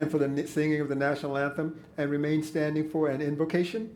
and for the singing of the national anthem, and remain standing for an invocation.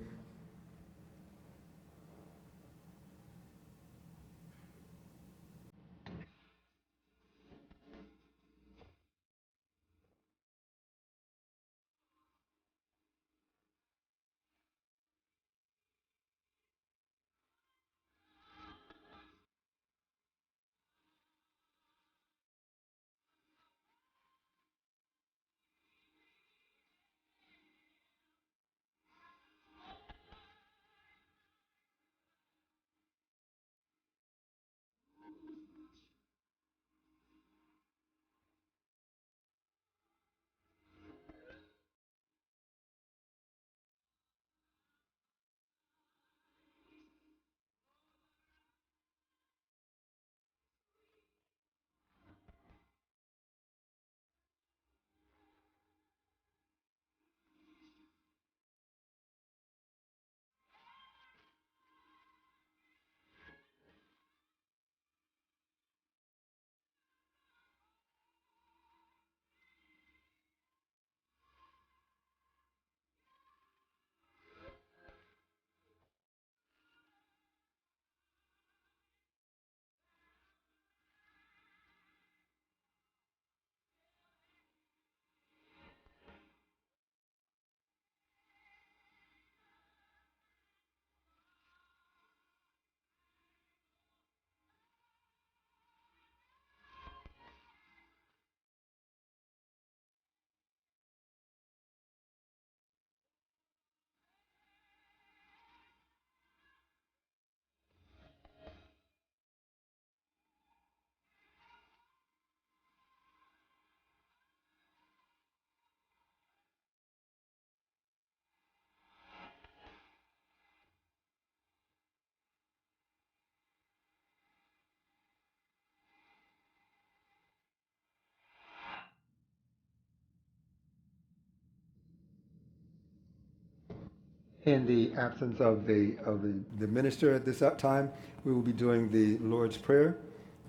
In the absence of the minister at this time, we will be doing the Lord's Prayer.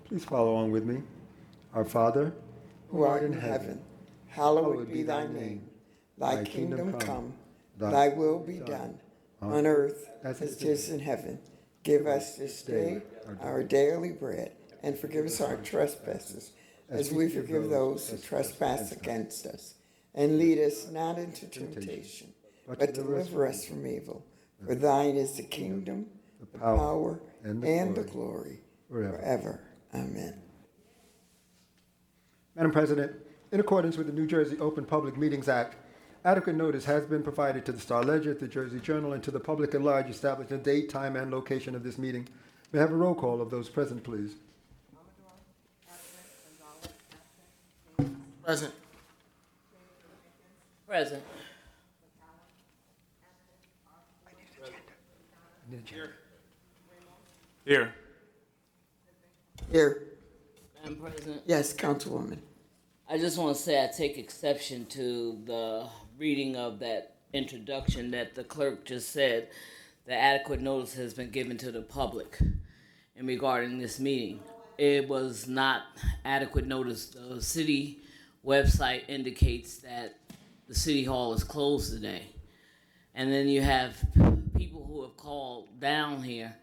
Please follow along with me. Our Father, who art in heaven, hallowed be thy name. Thy kingdom come, thy will be done, on earth as it is in heaven. Give us this day our daily bread, and forgive us our trespasses, as we forgive those who trespass against us. And lead us not into temptation, but deliver us from evil. For thine is the kingdom, the power, and the glory forever. Amen. Madam President, in accordance with the New Jersey Open Public Meetings Act, adequate notice has been provided to the Star Ledger, the Jersey Journal, and to the public at large establishing the date, time, and location of this meeting. May I have a roll call of those present, please? Present. Present. Here. Here. Madam President, Yes, Councilwoman. I just want to say I take exception to the reading of that introduction that the clerk just said. The adequate notice has been given to the public in regarding this meeting. It was not adequate notice. The city website indicates that the city hall is closed today. And then you have people who have called down here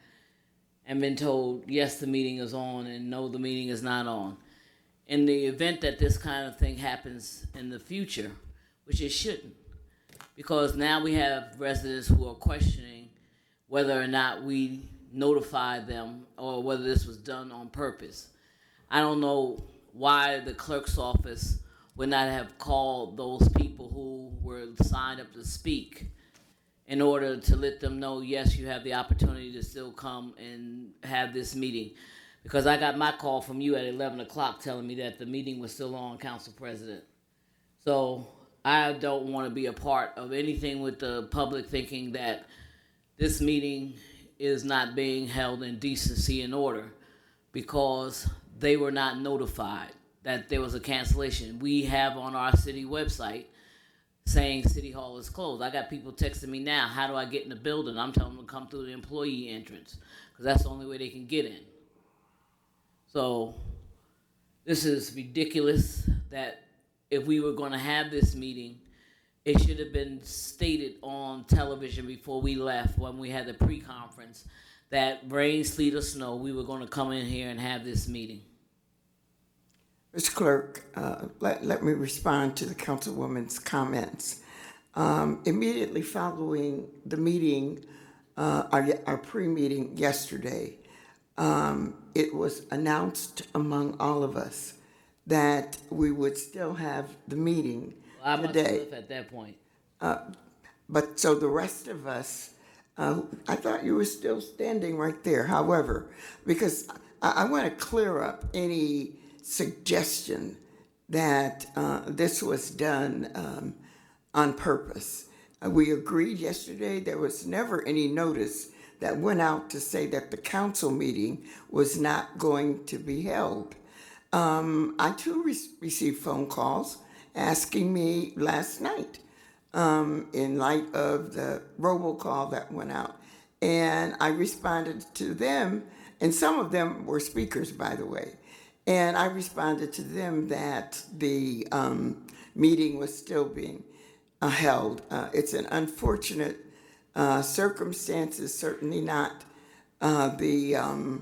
and been told, yes, the meeting is on, and no, the meeting is not on. In the event that this kind of thing happens in the future, which it shouldn't, because now we have residents who are questioning whether or not we notified them or whether this was done on purpose. I don't know why the clerk's office would not have called those people who were signed up to speak in order to let them know, yes, you have the opportunity to still come and have this meeting. Because I got my call from you at 11 o'clock telling me that the meeting was still on, Council President. So I don't want to be a part of anything with the public thinking that this meeting is not being held in decency and order because they were not notified that there was a cancellation. We have on our city website saying City Hall is closed. I got people texting me now, how do I get in the building? I'm telling them to come through the employee entrance because that's the only way they can get in. So this is ridiculous that if we were going to have this meeting, it should have been stated on television before we left when we had the pre-conference that rain, sleet, or snow, we were going to come in here and have this meeting. Mr. Clerk, let me respond to the councilwoman's comments. Immediately following the meeting, our pre-meeting yesterday, it was announced among all of us that we would still have the meeting I must have today. left at that point. But so the rest of us, I thought you were still standing right there. However, because I want to clear up any suggestion that this was done on purpose. We agreed yesterday there was never any notice that went out to say that the council meeting was not going to be held. I too received phone calls asking me last night in light of the robocall that went out. And I responded to them, and some of them were speakers, by the way. And I responded to them that the meeting was still being held. It's an unfortunate circumstances, certainly not the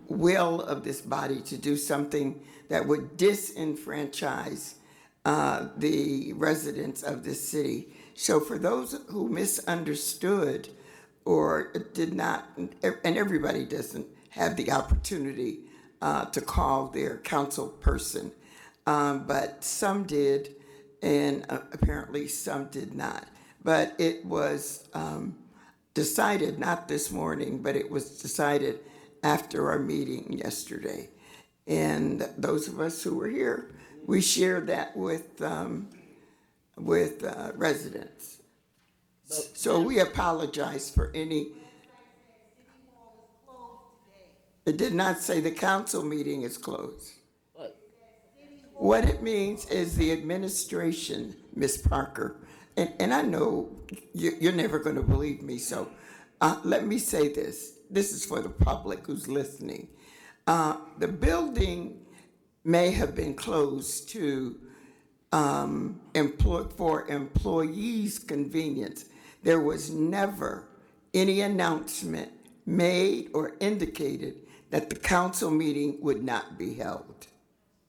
will of this body to do something that would disenfranchise the residents of this city. So for those who misunderstood or did not, and everybody doesn't have the opportunity to call their council person, but some did, and apparently some did not. But it was decided, not this morning, but it was decided after our meeting yesterday. And those of us who were here, we shared that with residents. So we apologize for any. It did not say the council meeting is closed. What it means is the administration, Ms. Parker, and I know you're never going to believe me, so let me say this. This is for the public who's listening. The building may have been closed to for employees' convenience. There was never any announcement made or indicated that the council meeting would not be held.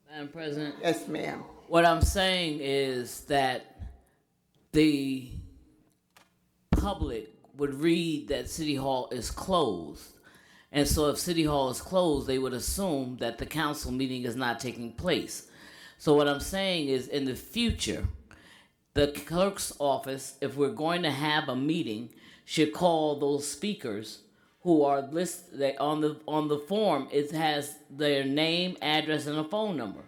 Madam President? Yes, ma'am. What I'm saying is that the public would read that City Hall is closed. And so if City Hall is closed, they would assume that the council meeting is not taking place. So what I'm saying is in the future, the clerk's office, if we're going to have a meeting, should call those speakers who are listed on the form. It has their name, address, and a phone number.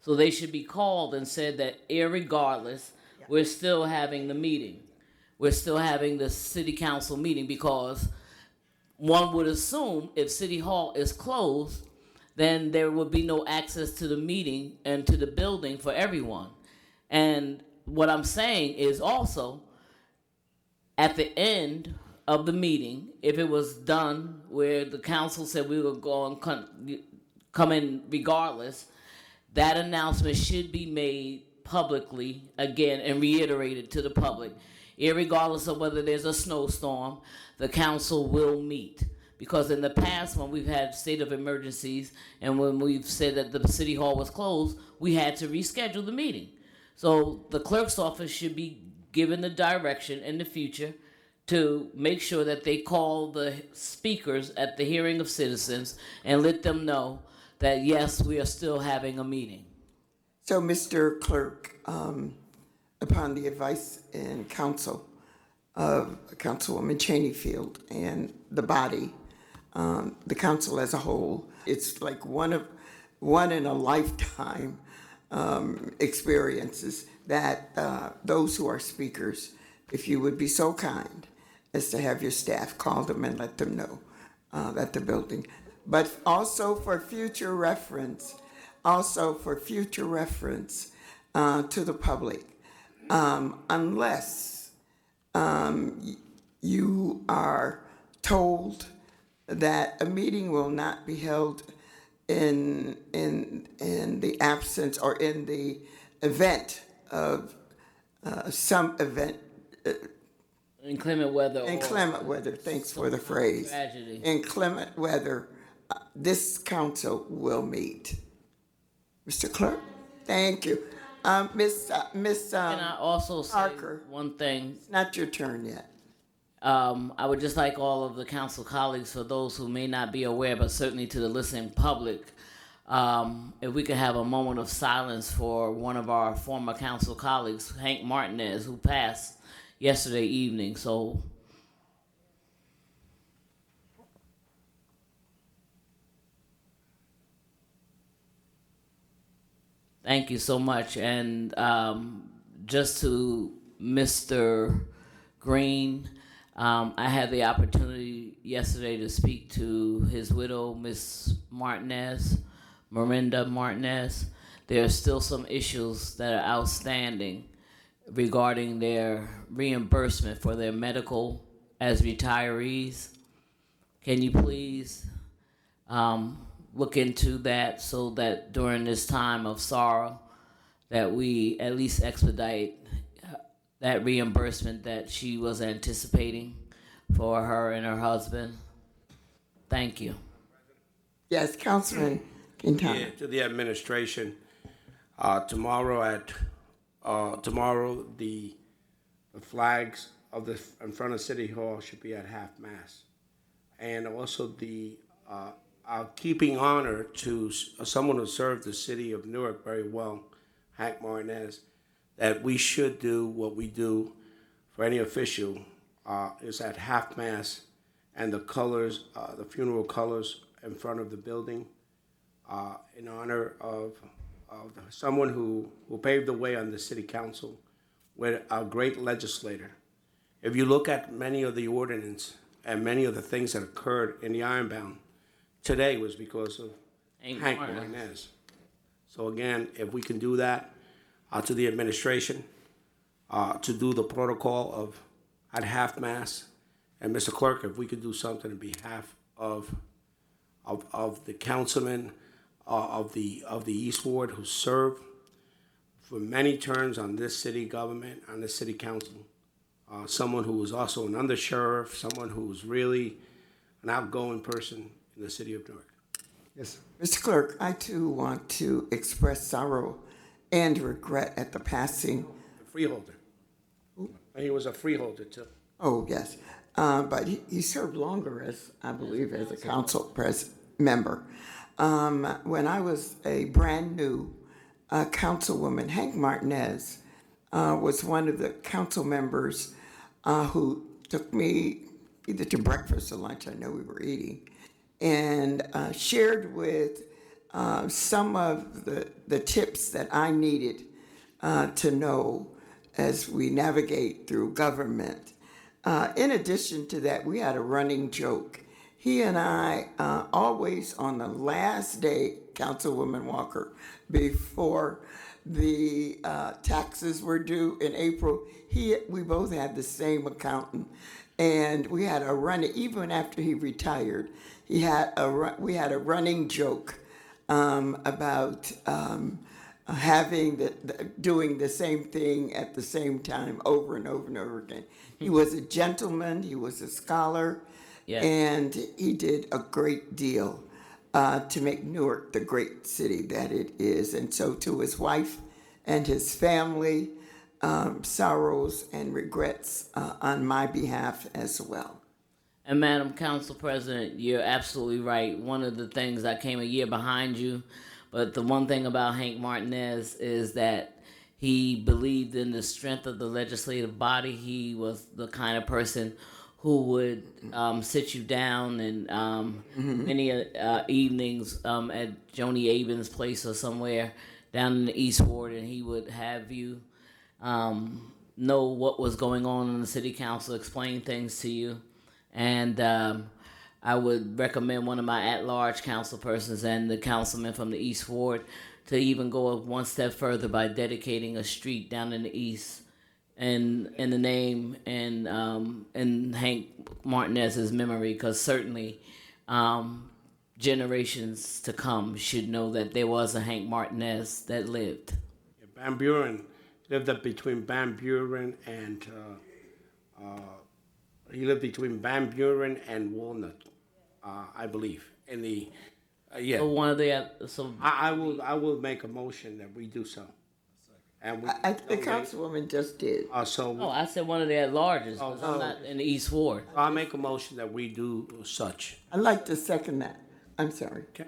So they should be called and said that irregardless, we're still having the meeting. We're still having the city council meeting, because one would assume if City Hall is closed, then there would be no access to the meeting and to the building for everyone. And what I'm saying is also, at the end of the meeting, if it was done where the council said we would go and come in regardless, that announcement should be made publicly again and reiterated to the public. Irregardless of whether there's a snowstorm, the council will meet. Because in the past, when we've had state of emergencies and when we've said that the city hall was closed, we had to reschedule the meeting. So the clerk's office should be given the direction in the future to make sure that they call the speakers at the hearing of citizens and let them know that, yes, we are still having a meeting. So, Mr. Clerk, upon the advice and counsel of Councilwoman Cheneyfield and the body, the council as a whole, it's like one in a lifetime experiences that those who are speakers, if you would be so kind as to have your staff call them and let them know that the building, but also for future reference, to the public, unless you are told that a meeting will not be held in the absence or in the event of some event, Inclement weather. inclement weather, thanks for the phrase. Tragedy. Inclement weather, this council will meet. Mr. Clerk, thank you. Miss Can I also say Parker. one thing? It's not your turn yet. I would just like all of the council colleagues, for those who may not be aware, but certainly to the listening public, if we could have a moment of silence for one of our former council colleagues, Hank Martinez, who passed yesterday evening. So thank you so much. And just to Mr. Green, I had the opportunity yesterday to speak to his widow, Miss Martinez, Miranda Martinez. There are still some issues that are outstanding regarding their reimbursement for their medical as retirees. Can you please look into that so that during this time of sorrow that we at least expedite that reimbursement that she was anticipating for her and her husband? Thank you. Yes, Councilman Quintana. Yeah, to the administration, tomorrow the flags of in front of City Hall should be at half mast, and also the keeping honor to someone who served the city of Newark very well, Hank Martinez, that we should do what we do for any official is at half mast, and the colors, the funeral colors in front of the building, in honor of someone who paved the way on the city council, with a great legislator. If you look at many of the ordinance and many of the things that occurred in the Ironbound today was because of Hank Martinez. So again, if we can do that, to the administration, to do the protocol of at half mast, and Mr. Clerk, if we could do something on behalf of the councilman of the East Ward who served for many terms on this city government, on this city council, someone who was also an undersheriff, someone who was really an outgoing person in the city of Newark. Yes. Mr. Clerk, I too want to express sorrow and regret at the passing. A freeholder. And he was a freeholder too. Oh, yes. But he served longer, as I believe, as a council member. When I was a brand new councilwoman, Hank Martinez was one of the council members who took me either to breakfast or lunch, I know we were eating, and shared with some of the tips that I needed to know as we navigate through government. In addition to that, we had a running joke. He and I, always on the last day, Councilwoman Walker, before the taxes were due in April, we both had the same accountant. And we had a run, even after he retired, we had a running joke about doing the same thing at the same time over and over and over again. He was a gentleman, he was a scholar, and he did a great deal to make Newark the great city that it is. And so to his wife and his family, sorrows and regrets on my behalf as well. And Madam Council President, you're absolutely right. One of the things, I came a year behind you, but the one thing about Hank Martinez is that he believed in the strength of the legislative body. He was the kind of person who would sit you down and many evenings at Joni Aben's place or somewhere down in the East Ward, and he would have you know what was going on in the city council, explain things to you. And I would recommend one of my at-large council persons and the councilman from the East Ward to even go one step further by dedicating a street down in the East in the name and in Hank Martinez's memory, because certainly generations to come should know that there was a Hank Martinez that lived. Van Buren lived up between Van Buren and, he lived between Van Buren and Walnut, I believe, in the, yeah. So one of the, so, I will make a motion that we do so. And we, The councilwoman just did. so oh, I said one of the at-larges, 'cause I'm not in the East Ward. I'll make a motion that we do such. I'd like to second that. I'm sorry. Okay,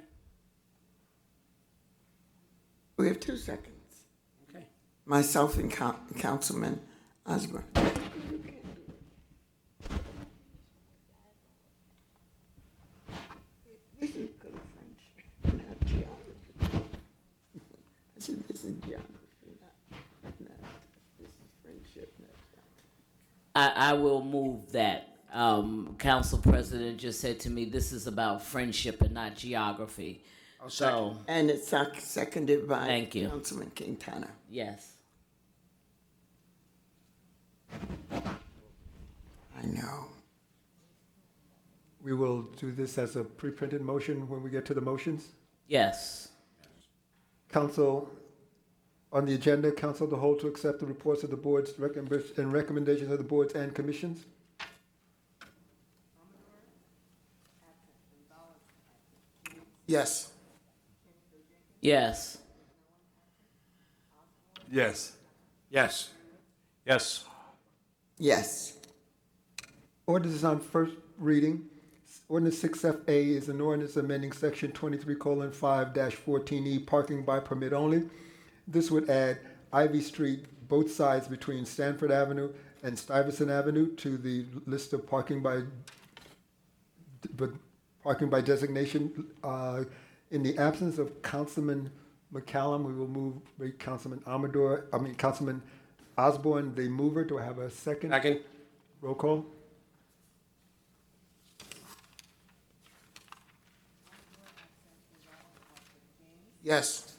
We have 2 seconds. okay. Myself and Councilman Osborne. This is good French, not geography. This is geography, not, this is friendship, not I will move that. Council President just said to me, this is about friendship and not geography. So, And it's seconded by Thank you. Councilman Quintana. yes. I know. We will do this as a pre-printed motion when we get to the motions. Yes. Council, on the agenda, council of the whole to accept the reports of the boards and recommendations of the boards and commissions. Yes. Yes. Yes. Yes, Yes. Yes. Ordinance is on first reading. Ordinance 6FA is an ordinance amending section 23:5-14E, parking by permit only. This would add Ivy Street, both sides between Stanford Avenue and Stuyvesant Avenue, to the list of parking by designation. In the absence of Councilman McCallum, we will move Councilman Osborne, the mover. Do I have a second? second, Roll call. Yes.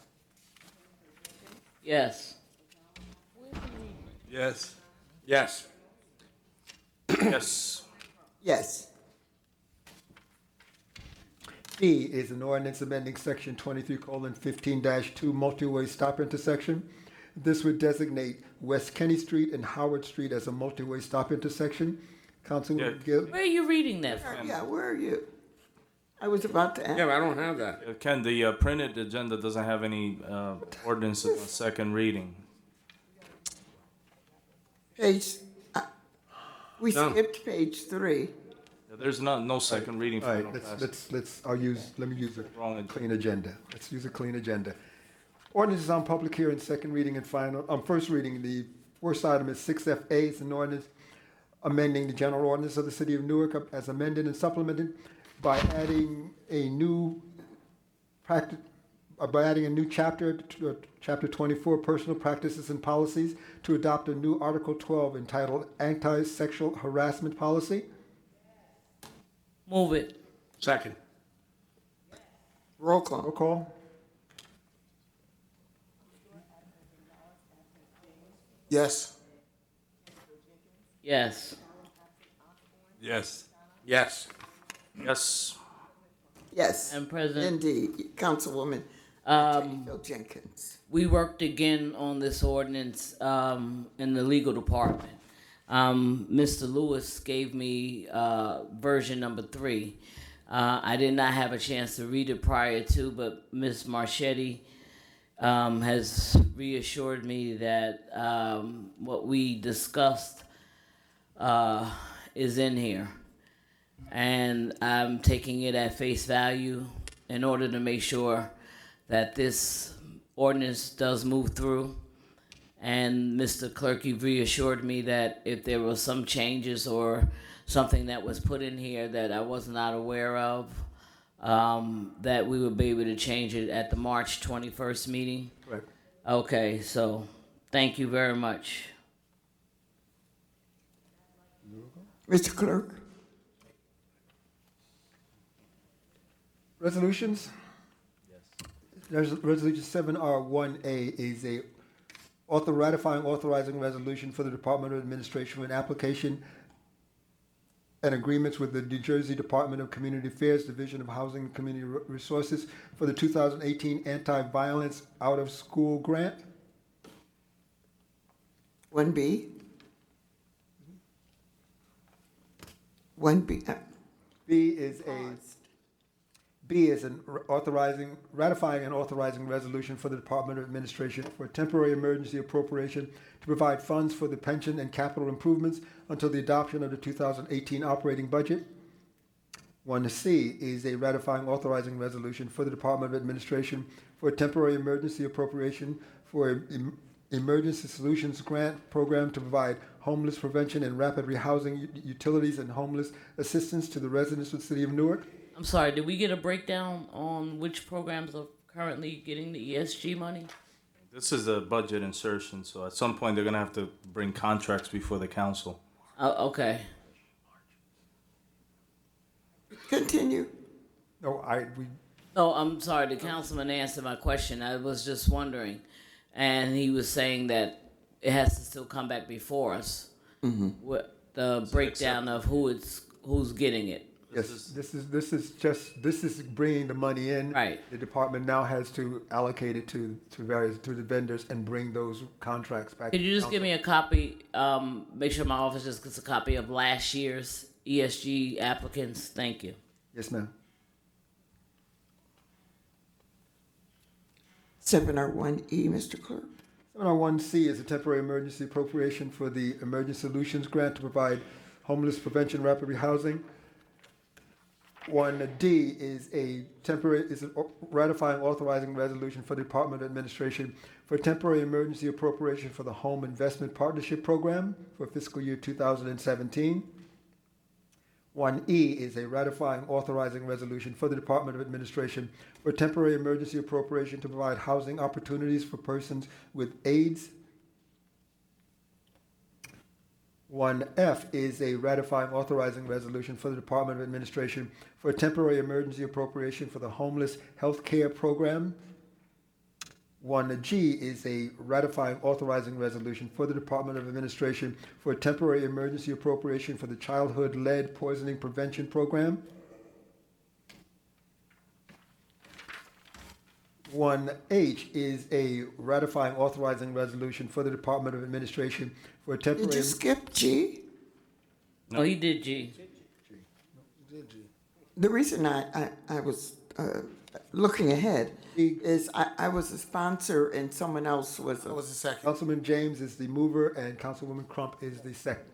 Yes. Yes. yes, Yes. Yes. B is an ordinance amending section 23:15-2 multi-way stop intersection. This would designate West Kenny Street and Howard Street as a multi-way stop intersection. Councilwoman Yeah. Gill, Where are you reading that from? Yeah, where are you? I was about to ask. yeah, but I don't have that. Ken, the printed agenda doesn't have any ordinances on second reading. Page, we No. skipped page 3. There's no second reading all for right, no passage. let me use a Wrong agenda. clean agenda. Let's use a clean agenda. Ordinance is on public hearing, second reading and final, first reading. The first item is 6FA. It's an ordinance amending the general ordinance of the city of Newark as amended and supplemented by adding a new chapter to chapter 24, personal practices and policies, to adopt a new article 12 entitled anti-sexual harassment policy. Move it. Second, Roll call. Roll call. Yes. Yes. Yes. yes, Yes. Yes. And President, Indeed. Councilwoman Phil Jenkins. we worked again on this ordinance in the legal department. Mr. Lewis gave me version number 3. I did not have a chance to read it prior to, but Ms. Marchetti has reassured me that what we discussed is in here. And I'm taking it at face value in order to make sure that this ordinance does move through. And Mr. Clerk, you've reassured me that if there was some changes or something that was put in here that I was not aware of, that we would be able to change it at the March 21st meeting. Correct. Okay, so thank you very much. Mr. Clerk. Resolutions? Yes. There's Resolution 7R1A is a authorizing resolution for the Department of Administration with application and agreements with the New Jersey Department of Community Affairs, Division of Housing and Community Resources for the 2018 Anti-Violence Out of School Grant. 1B? 1B, B is an ratifying and authorizing resolution for the Department of Administration for a temporary emergency appropriation to provide funds for the pension and capital improvements until the adoption of the 2018 operating budget. 1C is a ratifying authorizing resolution for the Department of Administration for a temporary emergency appropriation for Emergency Solutions Grant Program to provide homeless prevention and rapid rehousing utilities and homeless assistance to the residents of the city of Newark. I'm sorry, did we get a breakdown on which programs are currently getting the ESG money? This is a budget insertion, so at some point they're gonna have to bring contracts before the council. Oh, okay. continue. No, No, I'm sorry, the councilman answered my question. I was just wondering. And he was saying that it has to still come back before us. What the breakdown of who's getting it. yes, this is bringing the money in. Right. The department now has to allocate it to the vendors and bring those contracts back. Could you just give me a copy, make sure my office just gets a copy of last year's ESG applicants? Thank you. Yes, ma'am. 701E, Mr. Clerk. 701C is a temporary emergency appropriation for the Emergency Solutions Grant to provide homeless prevention rapid rehousing. 1D is a ratifying authorizing resolution for the Department of Administration for temporary emergency appropriation for the Home Investment Partnership Program for fiscal year 2017. 1E is a ratifying authorizing resolution for the Department of Administration for temporary emergency appropriation to provide housing opportunities for persons with AIDS. 1F is a ratifying authorizing resolution for the Department of Administration for a temporary emergency appropriation for the Homeless Health Care Program. 1G is a ratifying authorizing resolution for the Department of Administration for a temporary emergency appropriation for the Childhood Lead Poisoning Prevention Program. 1H is a ratifying authorizing resolution for the Department of Administration for a temporary... Did you skip G? No, he did G. The reason I was looking ahead is I was a sponsor and someone else was a... was the second. Councilman James is the mover and Councilwoman Crump is the second.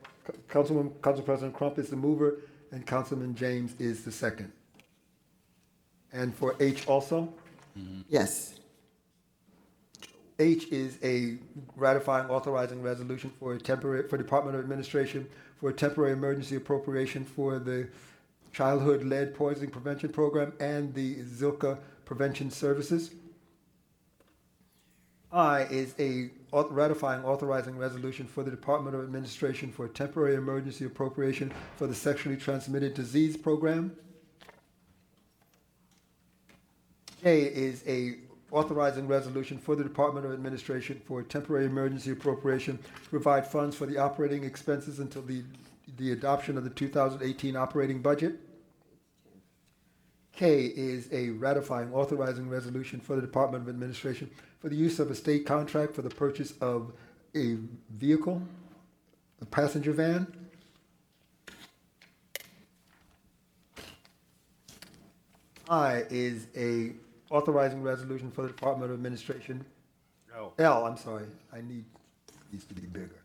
Council President Crump is the mover and Councilman James is the second. And for H also? Yes. H is a ratifying authorizing resolution for Department of Administration for a temporary emergency appropriation for the Childhood Lead Poisoning Prevention Program and the Zilka Prevention Services. I is a ratifying authorizing resolution for the Department of Administration for a temporary emergency appropriation for the Sexually Transmitted Disease Program. J is a authorizing resolution for the Department of Administration for a temporary emergency appropriation to provide funds for the operating expenses until the adoption of the 2018 operating budget. K is a ratifying authorizing resolution for the Department of Administration for the use of a state contract for the purchase of a vehicle, a passenger van. I is a authorizing resolution for the Department of Administration. L, I'm sorry, needs to be bigger.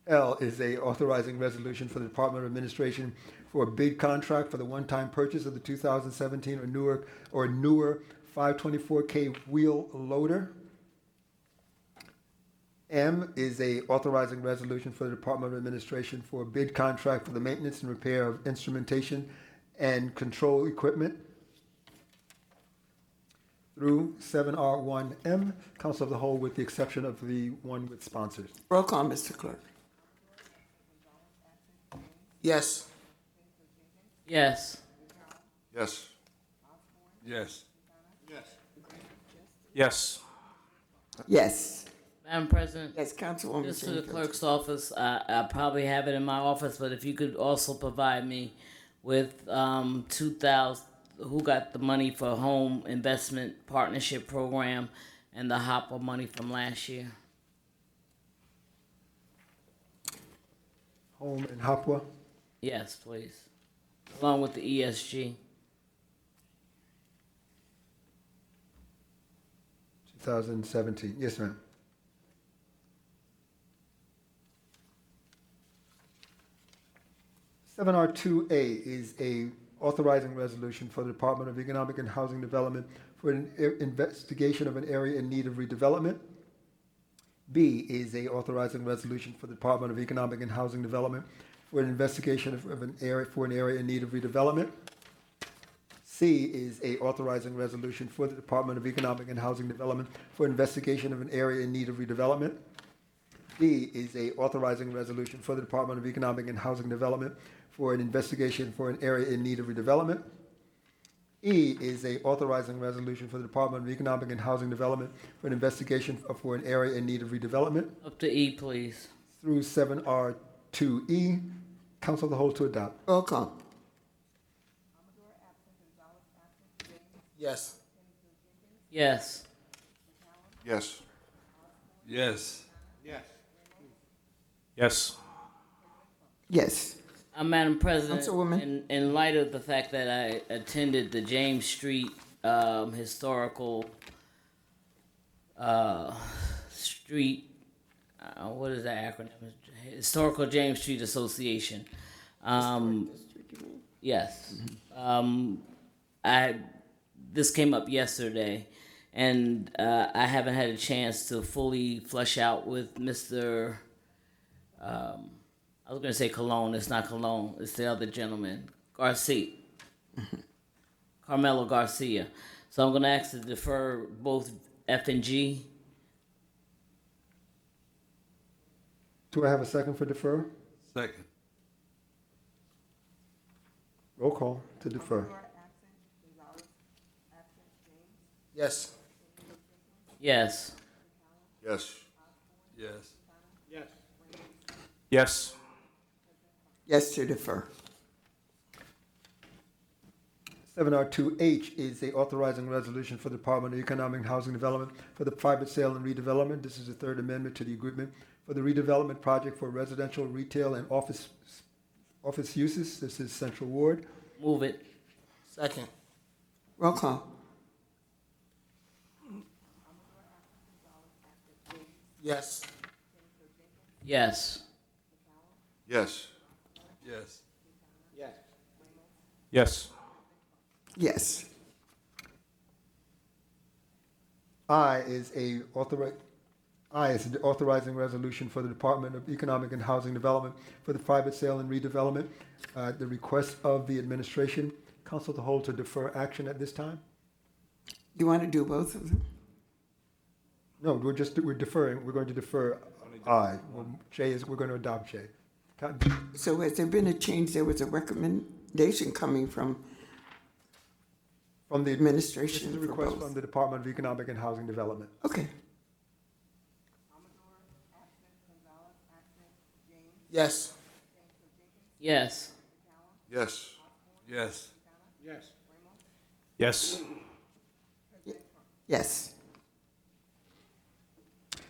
L is a authorizing resolution for the Department of Administration for a bid contract for the one-time purchase of the 2017 or newer 524K wheel loader. M is a authorizing resolution for the Department of Administration for a bid contract for the maintenance and repair of instrumentation and control equipment. Through 7R1M, Council of the Whole with the exception of the one with sponsors. Roll call, Mr. Clerk. Yes. Yes. Yes. Yes. Yes. Yes. Madam President, Yes, Councilwoman just to the Jenkins. clerk's office, I probably have it in my office, but if you could also provide me with 2,000, who got the money for Home Investment Partnership Program and the HOPA money from last year. Home and Hopwa. Yes, please. Along with the ESG. 2017. Yes, ma'am. Seven R2A is a authorizing resolution for the Department of Economic and Housing Development for an investigation of an area in need of redevelopment. B is a authorizing resolution for the Department of Economic and Housing Development for an investigation of an area in need of redevelopment. C is a authorizing resolution for the Department of Economic and Housing Development for investigation of an area in need of redevelopment. D is a authorizing resolution for the Department of Economic and Housing Development for an investigation for an area in need of redevelopment. E is a authorizing resolution for the Department of Economic and Housing Development for an investigation for an area in need of redevelopment. Up to E, please. Through 7R2E. Council of the whole to adopt. Roll call. Yes. Yes. Yes. Yes. Yes. Yes. Madam President, Councilwoman. in light of the fact that I attended the James Street historical street, what is that acronym? Historical James Street Association. Yes. This came up yesterday, and I haven't had a chance to fully flesh out with Mr. I was going to say Cologne. It's not Cologne. It's the other gentleman, Garcia. Carmelo Garcia. So I'm going to ask to defer both F and G. Do I have a second for defer? Second. Roll call to defer. Yes. Yes. Yes. Yes. Yes. Yes to defer. 7R2H is a authorizing resolution for the Department of Economic and Housing Development for the private sale and redevelopment. This is the third amendment to the agreement for the redevelopment project for residential, retail, and office uses. This is Central Ward. Move it. Second. Roll call. Yes. Yes. Yes. Yes. Yes. Yes. I is the authorizing resolution for the Department of Economic and Housing Development for the private sale and redevelopment. The request of the administration. Council of the whole to defer action at this time? You want to do both of them? No, we're deferring. We're going to defer I. We're going to adopt J. So has there been a change? There was a recommendation coming from the This administration is a for request both. from the Department of Economic and Housing Development. Okay. Yes. Yes. Yes. Yes. Yes. Yes.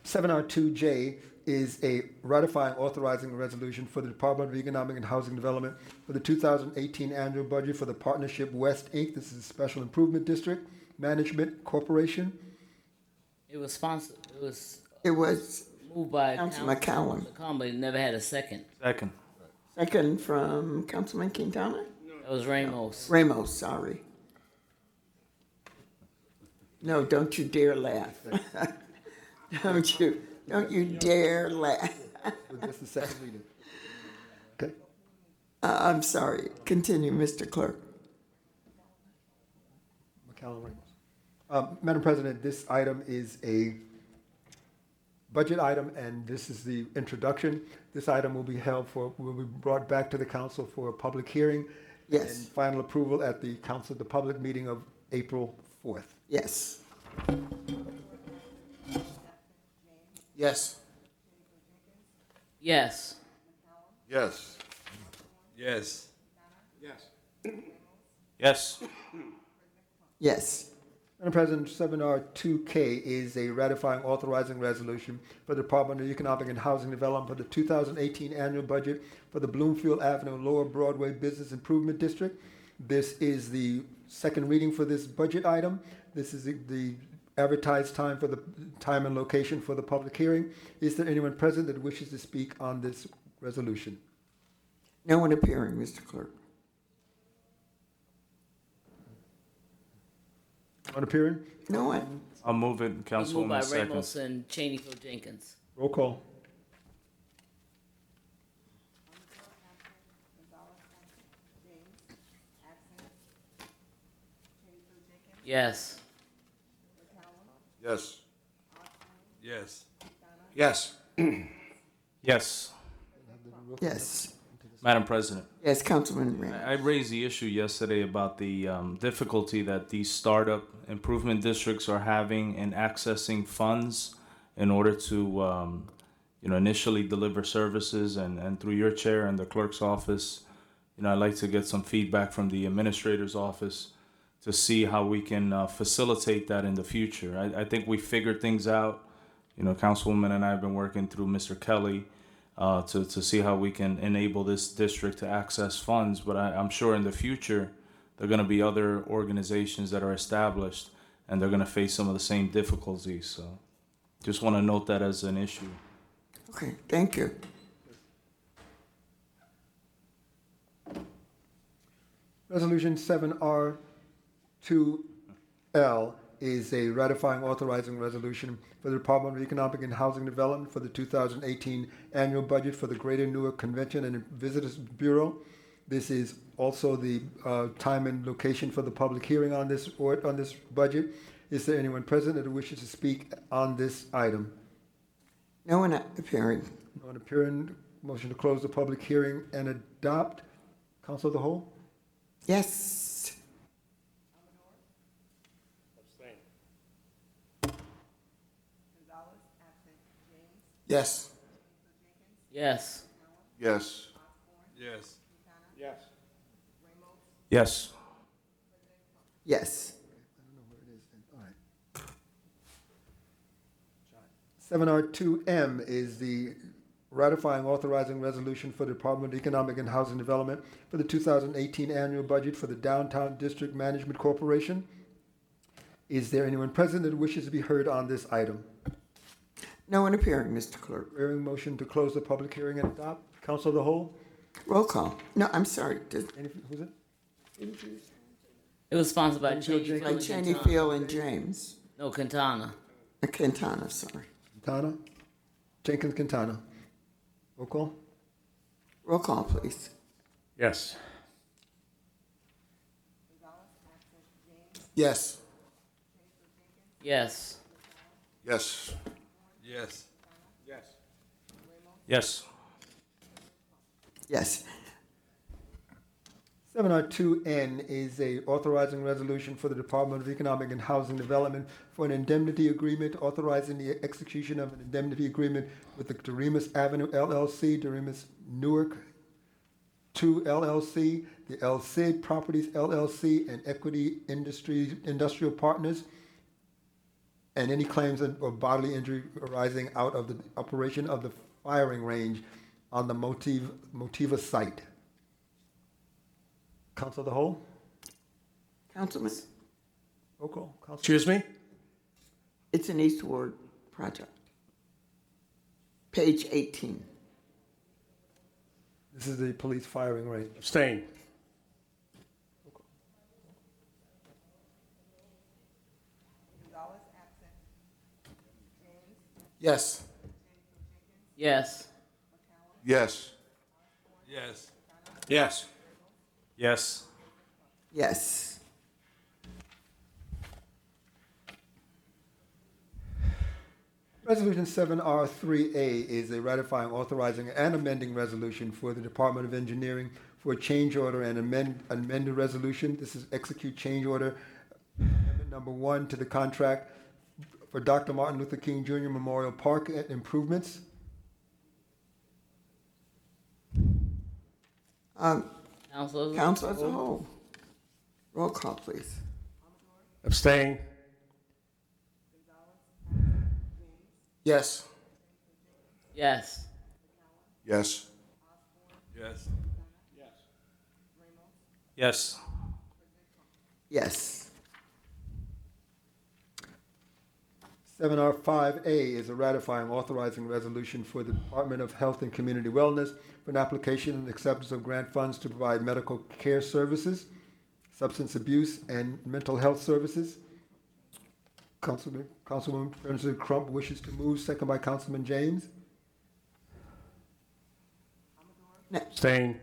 7R2J is a ratifying authorizing resolution for the Department of Economic and Housing Development for the 2018 annual budget for the Partnership West, Inc. This is a Special Improvement District Management Corporation. It was sponsored. It was Moved by Councilman McCallum. McCallum, but it never had a second. Second. Second from Councilman Quintana? That was Ramos. Ramos, sorry. No, don't you dare laugh. Don't you dare laugh. With just the second reading. Okay. I'm sorry. Continue, Mr. Clerk. McCallum Ramos. Madam President, this item is a budget item, and this is the introduction. This item will be brought back to the council for a public hearing. Yes. And final approval at the the public meeting of April 4th. Yes. Yes. Yes. Yes. Yes. Yes. Yes. Madam President, 7R2K is a ratifying authorizing resolution for the Department of Economic and Housing Development for the 2018 annual budget for the Bloomfield Avenue Lower Broadway Business Improvement District. This is the second reading for this budget item. This is the advertised time for the time and location for the public hearing. Is there anyone present that wishes to speak on this resolution? No one appearing, Mr. Clerk. On appearing? No one. I'll move it, Moved by Councilwoman seconds. Ramos and Cheney for Jenkins. Roll call. Yes. Yes. Yes. Yes. Yes, Yes. Madam President. Yes, Councilman Rand. I raised the issue yesterday about the difficulty that these startup improvement districts are having in accessing funds in order to, initially deliver services. And through your chair and the clerk's office, I'd like to get some feedback from the administrator's office to see how we can facilitate that in the future. I think we figured things out. Councilwoman and I have been working through Mr. Kelly to see how we can enable this district to access funds. But I'm sure in the future, there are going to be other organizations that are established, and they're going to face some of the same difficulties. So just want to note that as an issue. Okay, thank you. Resolution 7R2L is a ratifying authorizing resolution for the Department of Economic and Housing Development for the 2018 annual budget for the Greater Newark Convention and Visitors Bureau. This is also the time and location for the public hearing on this budget. Is there anyone present that wishes to speak on this item? No one appearing. No one appearing. Motion to close the public hearing and adopt. Council of the whole? Yes. Yes. Yes. Yes. Yes. Yes. Yes. Yes. 7R2M is the ratifying authorizing resolution for the Department of Economic and Housing Development for the 2018 annual budget for the Downtown District Management Corporation. Is there anyone present that wishes to be heard on this item? No one appearing, Mr. Clerk. Hearing motion to close the public hearing and adopt. Council of the whole? Roll call. No, I'm sorry. Who's it? It was sponsored by Cheney, Cheney, By Phil, Cheney, Quintana. Field, and James. No, Quintana. Quintana, sorry. Quintana? Jenkins Quintana. Roll call? Roll call, please. Yes. Yes. Yes. Yes. Yes. Yes. Yes. Yes. 7R2N is a authorizing resolution for the Department of Economic and Housing Development for an indemnity agreement, authorizing the execution of an indemnity agreement with the Doremus Avenue LLC, Doremus Newark 2 LLC, the LCID Properties LLC, and Equity Industrial Partners, and any claims or bodily injury arising out of the operation of the firing range on the Motiva site. Council of the whole? Councilman, Roll call. Council. Excuse me? it's an Eastward project. Page 18. This is the police firing range. Abstain. Yes. Yes. Yes. Yes. Yes. Yes. Yes. Resolution 7R3A is a ratifying, authorizing, and amending resolution for the Department of Engineering for a change order and amended resolution. This is execute change order amendment number 1 to the contract for Dr. Martin Luther King Jr. Memorial Park improvements. Council. Council as a whole. Roll call, please. Abstain. Yes. Yes. Yes. Yes. Yes. Yes. 7R5A is a ratifying authorizing resolution for the Department of Health and Community Wellness for an application and acceptance of grant funds to provide medical care services, substance abuse, and mental health services. Councilwoman President Crump wishes to move, second by Councilman James. Abstain.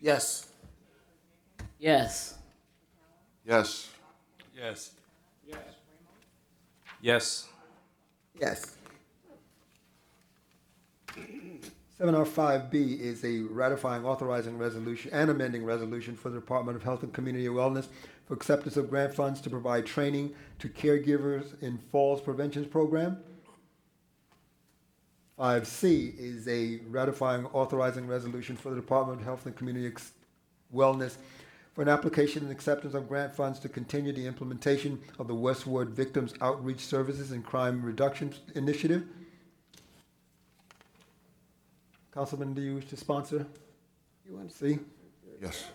Yes. Yes. Yes. Yes. Yes. Yes. 7R5B is a ratifying, authorizing resolution and amending resolution for the Department of Health and Community Wellness for acceptance of grant funds to provide training to caregivers in Falls Prevention Program. 5C is a ratifying, authorizing resolution for the Department of Health and Community Wellness for an application and acceptance of grant funds to continue the implementation of the Westward Victims Outreach Services and Crime Reduction Initiative. Councilman, do you wish to sponsor? You want to C? Yes.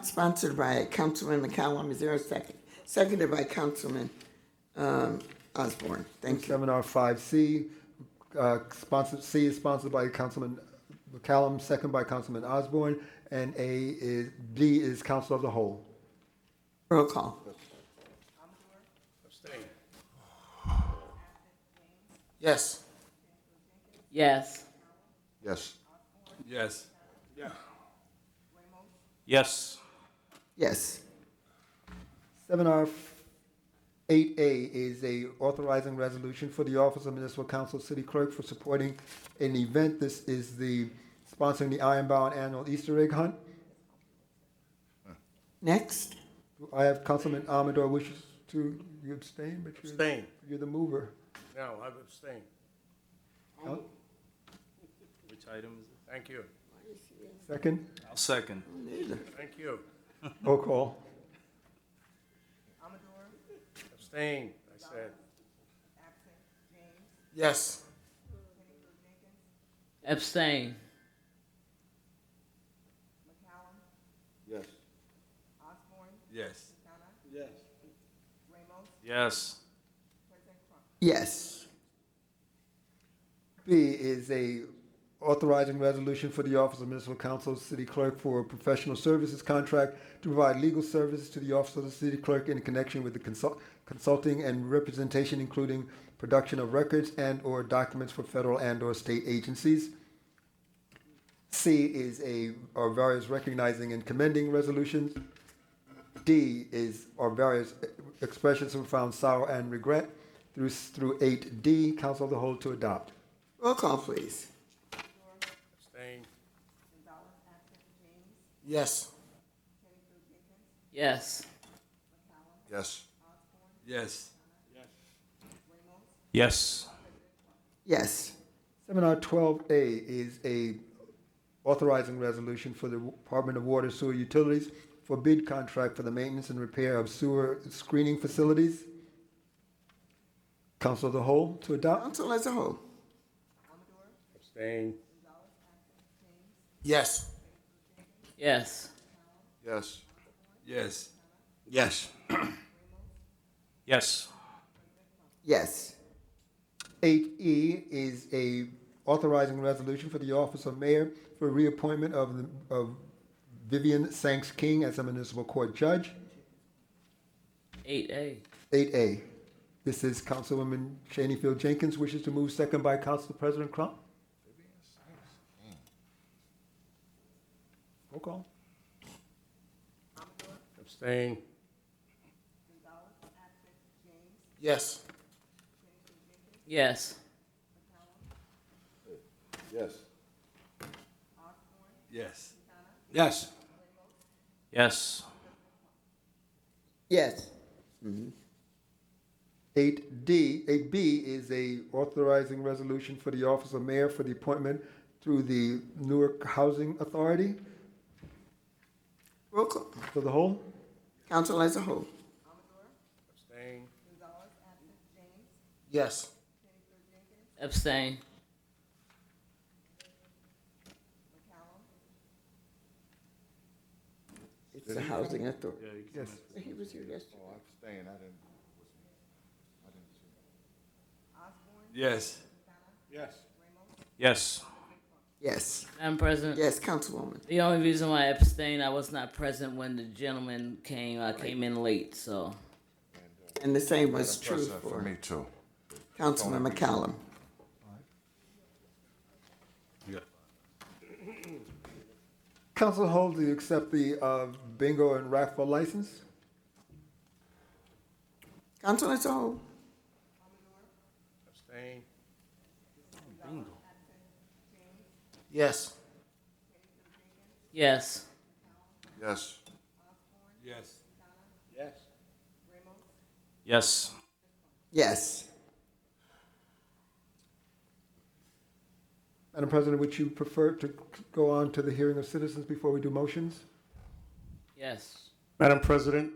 Sponsored by Councilman McCallum. Is there a second? Seconded by Councilman Osborne. Thank you. 7R5C, sponsored, C is sponsored by Councilman McCallum, second by Councilman Osborne, and D is Council of the Whole. Roll call. Abstain. Yes. Yes. Yes. Yes. Yes. Yes. 7R8A is a authorizing resolution for the Office of Municipal Council City Clerk for supporting an event. This is the sponsoring the Ironbound Annual Easter Egg Hunt. Next. I have Councilman Amador wishes to, you abstain, but Abstain. you're the mover. No, I abstain. Which item is it? Thank you. Second, I'll second. Thank you. roll call. Abstain, I said. Yes. Abstain. Yes. Yes. Yes. Yes. B is a authorizing resolution for the Office of Municipal Council City Clerk for a professional services contract to provide legal services to the Office of the City Clerk in connection with the consulting and representation, including production of records and/or documents for federal and/or state agencies. C are various recognizing and commending resolutions. D are various expressions of profound sorrow and regret through 8D, Council of the Whole to adopt. Roll call, please. Abstain. Yes. Yes. Yes. Yes. Yes. Yes. 7R12A is a authorizing resolution for the Department of Water Sewer Utilities for bid contract for the maintenance and repair of sewer screening facilities. Council of the Whole to adopt. Council as a whole. Abstain. Yes. Yes. Yes. Yes. Yes. Yes. Yes. 8E is a authorizing resolution for the Office of Mayor for reappointment of Vivian Sanks King as a municipal court judge. 8A. 8A. This is Councilwoman Shaney Field Jenkins wishes to move, second by Council President Crump. Roll call. Abstain. Yes. Yes. Yes. Yes. Yes. Yes. Yes. 8B is a authorizing resolution for the Office of Mayor for the appointment through the Newark Housing Authority. Roll call. For the whole. Council as a whole. Abstain. Yes. Abstain. It's the housing authority. Yes. He was here yesterday. Yes. Yes. Yes. Yes. Madam President, Yes, Councilwoman. the only reason why I abstained, I was not present when the gentleman came. I came in late, so. And the same was true President, for me too. Councilman McCallum. Council hold, do you accept the bingo and raffle license? Councilman Sol. Abstain. Yes. Yes. Yes. Yes. Yes. Yes. Yes. Madam President, would you prefer to go on to the hearing of citizens before we do motions? Yes. Madam President,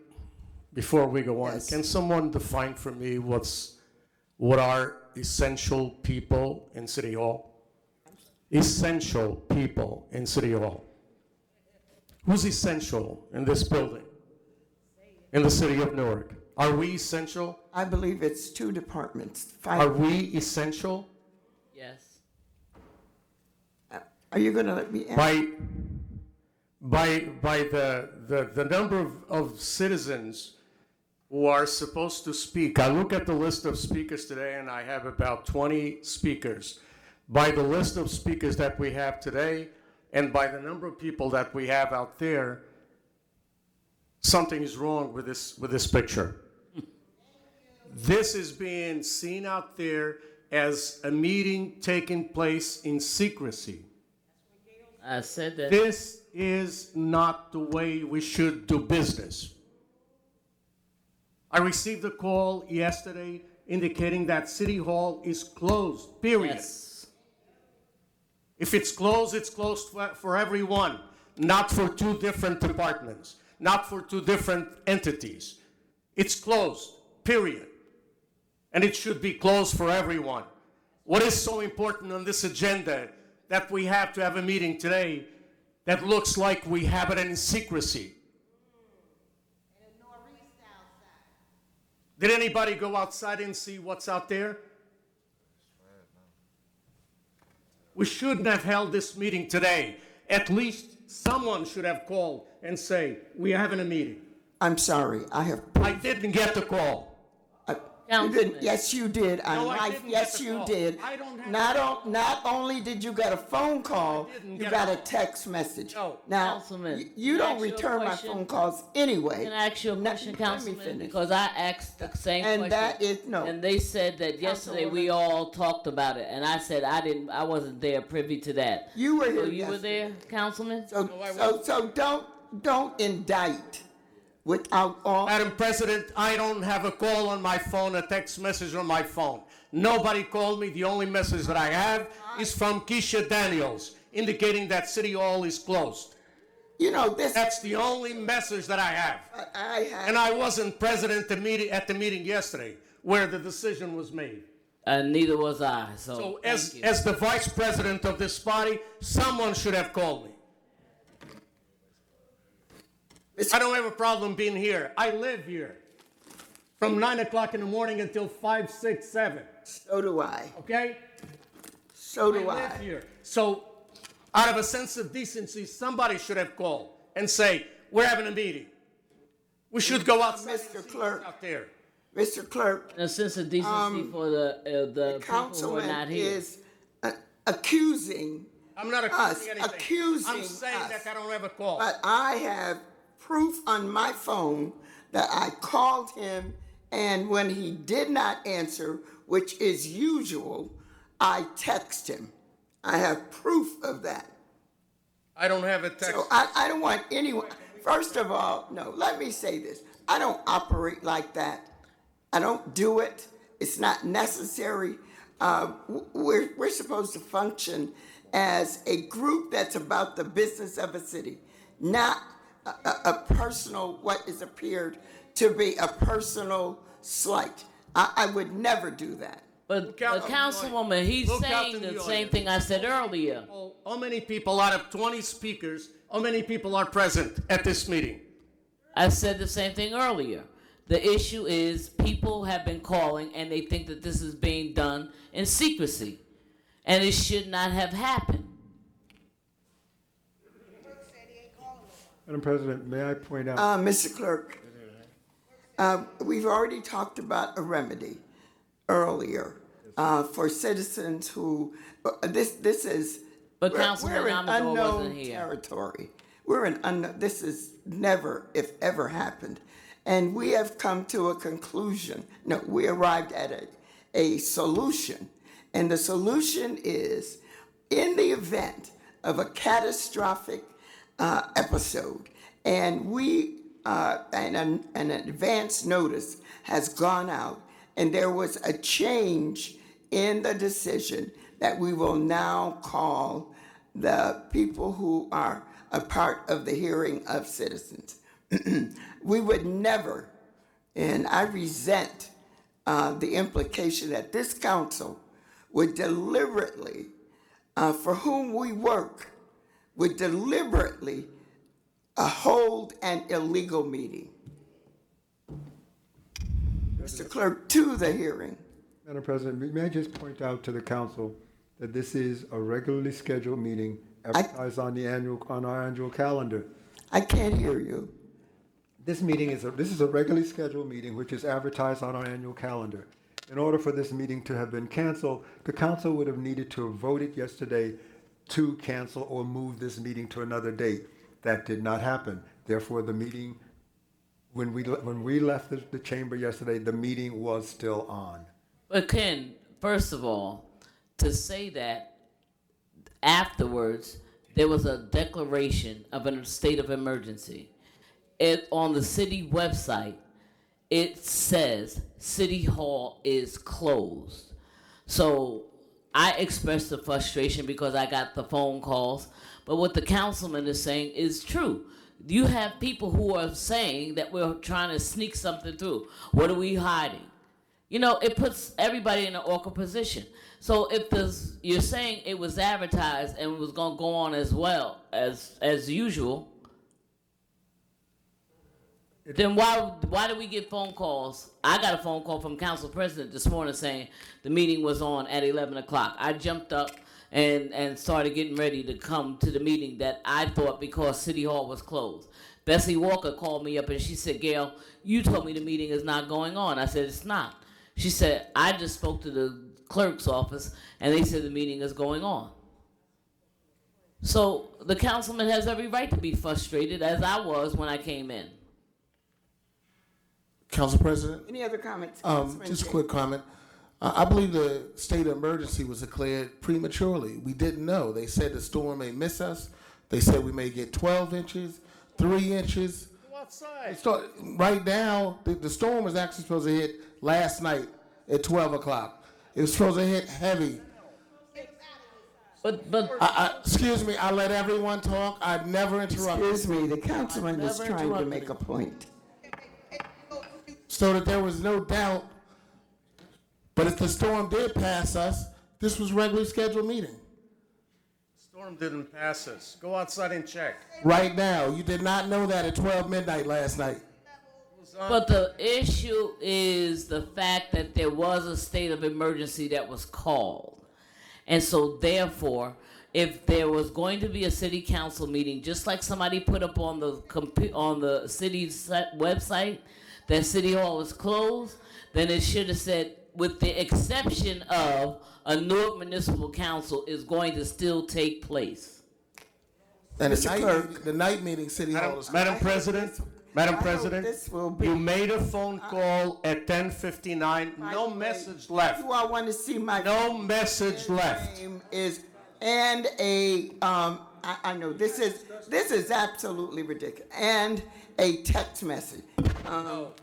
before we go on, Yes. can someone define for me what are essential people in City Hall? Essential people in City Hall. Who's essential in this building? In the city of Newark? Are we essential? I believe it's 2 departments. Are 5. we essential? Yes. Are you going to let me answer? By the number of citizens who are supposed to speak. I look at the list of speakers today and I have about 20 speakers. By the list of speakers that we have today and by the number of people that we have out there, something is wrong with this picture. This is being seen out there as a meeting taking place in secrecy. I said that. This is not the way we should do business. I received a call yesterday indicating that City Hall is closed, period. Yes. If it's closed for everyone, not for 2 different departments, not for 2 different entities. It's closed, period. And it should be closed for everyone. What is so important on this agenda that we have to have a meeting today that looks like we have it in secrecy? Did anybody go outside and see what's out there? We shouldn't have held this meeting today. At least someone should have called and say, we're having a meeting. I'm sorry. I have. I didn't get the call. You didn't, yes, you did. No, I I- didn't yes, get the you call. did. I don't have Not only did you get a phone call, didn't you get got a a text message. No. Now, Councilman, you can I don't ask you a return my question? phone calls anyway. Can I ask you a Now, question, let me Councilman? finish. Because I asked the same And question. that is- no. And they said that yesterday we all talked about it, and I said I wasn't there privy to that. You were So here you were yesterday. there, Councilman? So don't indict without all. Madam President, I don't have a call on my phone, a text message on my phone. Nobody called me. The only message that I have is from Keisha Daniels, indicating that City Hall is closed. You know, this, That's the only message that I have. I have. And I wasn't present at the meeting yesterday where the decision was made. Neither was I. So, So thank you. as the vice president of this body, someone should have called me. I don't have a problem being here. I live here from 9 o'clock in the morning until 5, 6, 7. So do I. Okay? So do I I. live here. So out of a sense of decency, somebody should have called and say, we're having a meeting. We should go outside and Mr. see what's Clerk. out there. Mr. Clerk, In a sense of decency for the people who are Councilman not here. is accusing, I'm not Us, accusing anything. accusing I'm saying us. that I don't have a call. but I have proof on my phone that I called him, and when he did not answer, which is usual, I text him. I have proof of that. I don't have a text. So I don't want anyone, first of all, no, let me say this. I don't operate like that. I don't do it. It's not necessary. We're supposed to function as a group that's about the business of a city, not a personal, what is appeared to be a personal slight. I would never do that. But out- Councilwoman, he's Look out saying in the the same audience. thing I said earlier. How many people out of 20 speakers, how many people are present at this meeting? I said the same thing earlier. The issue is people have been calling and they think that this is being done in secrecy. And it should not have happened. Madam President, may I point out? Mr. Clerk, we've already talked about a remedy earlier for citizens who, this is, But we're Councilman in Amador wasn't unknown here. territory. We're in unknown, this is never, if ever happened. And we have come to a conclusion. No, we arrived at a solution. And the solution is, in the event of a catastrophic episode, and an advance notice has gone out, and there was a change in the decision that we will now call the people who are a part of the hearing of citizens. We would never, and I resent the implication that this council would deliberately, for whom we work, would deliberately hold an illegal meeting. Mr. Clerk, to the hearing. Madam President, may I just point out to the council that this is a regularly scheduled meeting advertised on our annual calendar. I can't hear you. This is a regularly scheduled meeting which is advertised on our annual calendar. In order for this meeting to have been canceled, the council would have needed to have voted yesterday to cancel or move this meeting to another date. That did not happen. Therefore, the meeting, when we left the chamber yesterday, the meeting was still on. But Ken, first of all, to say that afterwards there was a declaration of a state of emergency. On the city website, it says City Hall is closed. So I expressed the frustration because I got the phone calls. But what the councilman is saying is true. You have people who are saying that we're trying to sneak something through. What are we hiding? You know, it puts everybody in an awkward position. So if you're saying it was advertised and it was going to go on as well as usual, then why do we get phone calls? I got a phone call from Council President this morning saying the meeting was on at 11 o'clock. I jumped up and started getting ready to come to the meeting that I thought because City Hall was closed. Bessie Walker called me up and she said, Gail, you told me the meeting is not going on. I said, it's not. She said, I just spoke to the clerk's office and they said the meeting is going on. So the councilman has every right to be frustrated, as I was when I came in. Council President, Any other comments? just a quick comment. I believe the state of emergency was declared prematurely. We didn't know. They said the storm may miss us. They said we may get 12 inches, 3 inches. Go outside. Right now, the storm was actually supposed to hit last night at 12 o'clock. It was supposed to hit heavy. But Excuse me, I let everyone talk. I never interrupted. Excuse me, the councilman was Never trying to interrupted make a him. point. So that there was no doubt. But if the storm did pass us, this was regularly scheduled meeting. Storm didn't pass us. Go outside and check. Right now, you did not know that at 12 midnight last night. But the issue is the fact that there was a state of emergency that was called. And so therefore, if there was going to be a city council meeting, just like somebody put up on the city's website that City Hall is closed, then it should have said, with the exception of a Newark Municipal Council is going to still take place. And Mr. Clerk. the night meeting, City Hall is. Madam President, I hope this will be- you made a phone call at 10:59. No message left. You all want to see my No message left. name is and I know this is absolutely ridiculous, and a text message.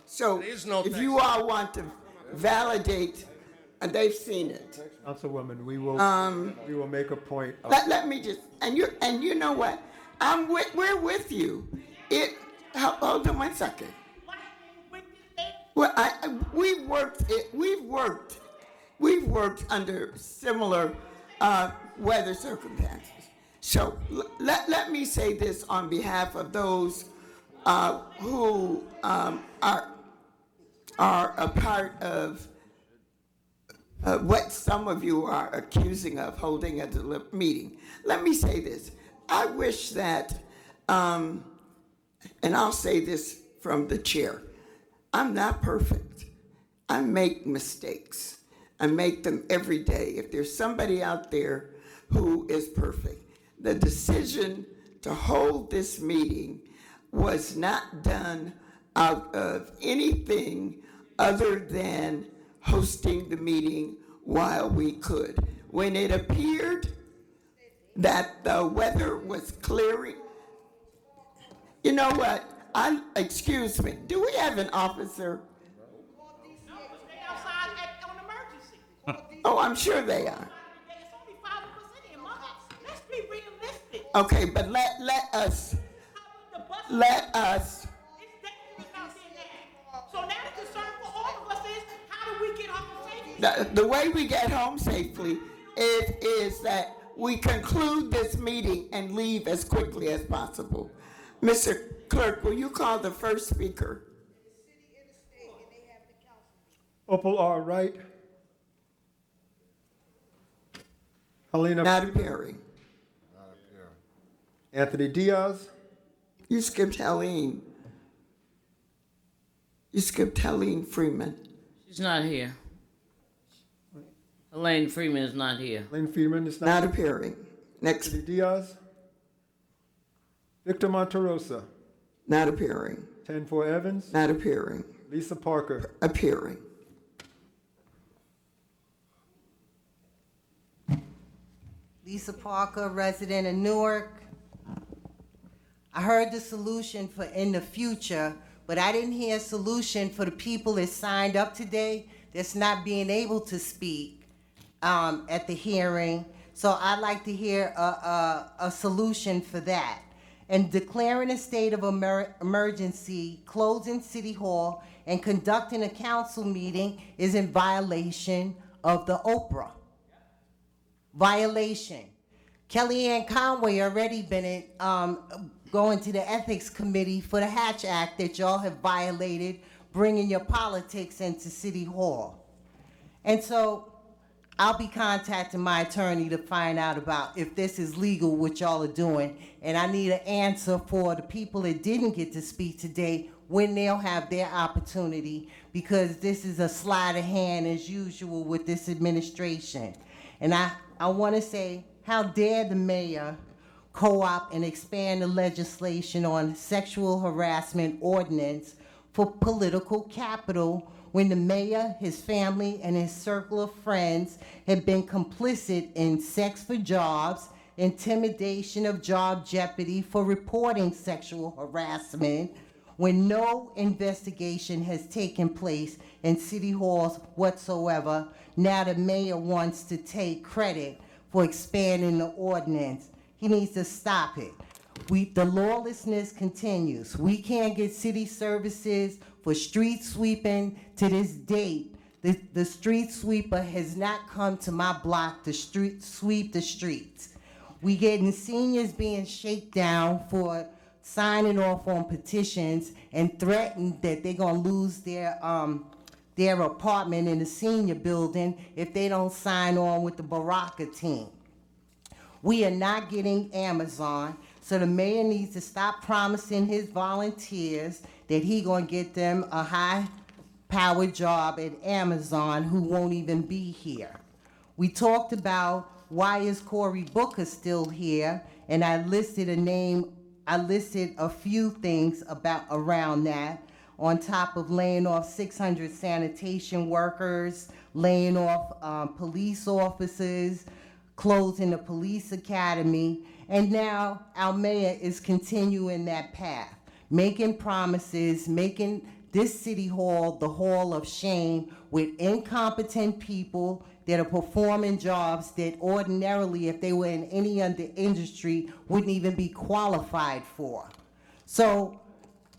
So there is no if text. you all want to validate, and they've seen it. Councilwoman, we will make a point of. Let me just, and you know what? We're with you. Hold on 1 second. Well, we've worked under similar weather circumstances. So let me say this on behalf of those who are a part of what some of you are accusing of holding a meeting. Let me say this. I wish that, and I'll say this from the chair, I'm not perfect. I make mistakes. I make them every day. If there's somebody out there who is perfect, the decision to hold this meeting was not done out of anything other than hosting the meeting while we could. When it appeared that the weather was clearing, you know what? Excuse me, do we have an officer? No, stay outside on emergency. Oh, I'm sure they are. It's only 5 of us in here, Mother. Let's be realistic. Okay, but let us. The bus It's dangerous out there now. So now the concern for all of us is how do we get home safely? The way we get home safely is that we conclude this meeting and leave as quickly as possible. Mr. Clerk, will you call the first speaker? Opal R. Wright. Helena. Not appearing. Anthony Diaz. You skipped Helene. You skipped Helene Freeman. She's not here. Elaine Freeman is not here. Lynn Freeman is Not not. appearing. Next. Anthony Diaz. Victor Monterosa. Not appearing. 10-4 Evans. Not appearing. Lisa Parker. Appearing. Lisa Parker, resident of Newark. I heard the solution for in the future, but I didn't hear a solution for the people that signed up today that's not being able to speak at the hearing. So I'd like to hear a solution for that. And declaring a state of emergency, closing City Hall, and conducting a council meeting is in violation of the Oprah. Violation. Kellyanne Conway already been going to the ethics committee for the Hatch Act that y'all have violated, bringing your politics into City Hall. And so I'll be contacting my attorney to find out about if this is legal, what y'all are doing. And I need an answer for the people that didn't get to speak today when they'll have their opportunity, because this is a sleight of hand as usual with this administration. And I want to say, how dare the mayor co-opt and expand the legislation on sexual harassment ordinance for political capital when the mayor, his family, and his circle of friends have been complicit in sex for jobs, intimidation of job jeopardy for reporting sexual harassment, when no investigation has taken place in city halls whatsoever. Now the mayor wants to take credit for expanding the ordinance. He needs to stop it. The lawlessness continues. We can't get city services for street sweeping. To this date, the street sweeper has not come to my block to sweep the streets. We getting seniors being shaken down for signing off on petitions and threatened that they're gonna lose their apartment in the senior building if they don't sign on with the Baraka team. We are not getting Amazon, so the mayor needs to stop promising his volunteers that he gonna get them a high-powered job at Amazon who won't even be here. We talked about why is Cory Booker still here, and I listed a few things around that, on top of laying off 600 sanitation workers, laying off police officers, closing the police academy, and now our mayor is continuing that path, making promises, making this city hall the hall of shame with incompetent people that are performing jobs that ordinarily, if they were in any other industry, wouldn't even be qualified for. So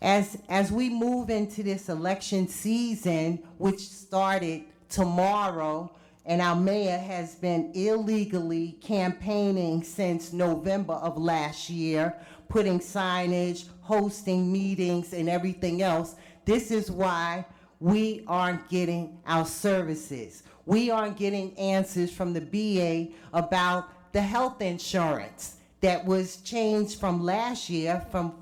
As we move into this election season, which started tomorrow, and our mayor has been illegally campaigning since November of last year, putting signage, hosting meetings, and everything else, this is why we aren't getting our services. We aren't getting answers from the BA about the health insurance that was changed from last year for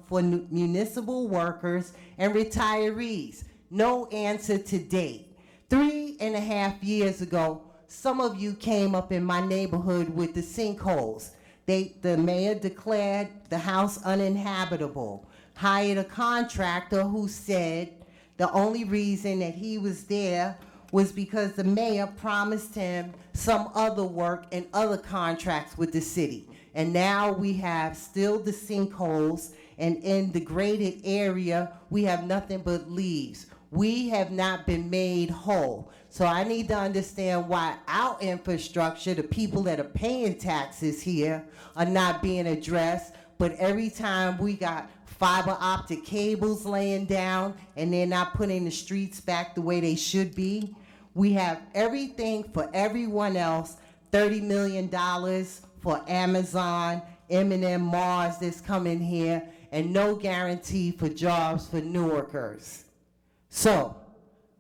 municipal workers and retirees. No answer to date. 3.5 years ago, some of you came up in my neighborhood with the sinkholes. The mayor declared the house uninhabitable, hired a contractor who said the only reason that he was there was because the mayor promised him some other work and other contracts with the city. And now we have still the sinkholes, and in the graded area, we have nothing but leaves. We have not been made whole. So I need to understand why our infrastructure, the people that are paying taxes here, are not being addressed. But every time we got fiber optic cables laying down and they're not putting the streets back the way they should be, we have everything for everyone else, $30 million for Amazon, M&M Mars that's coming here, and no guarantee for jobs for Newarkers. So,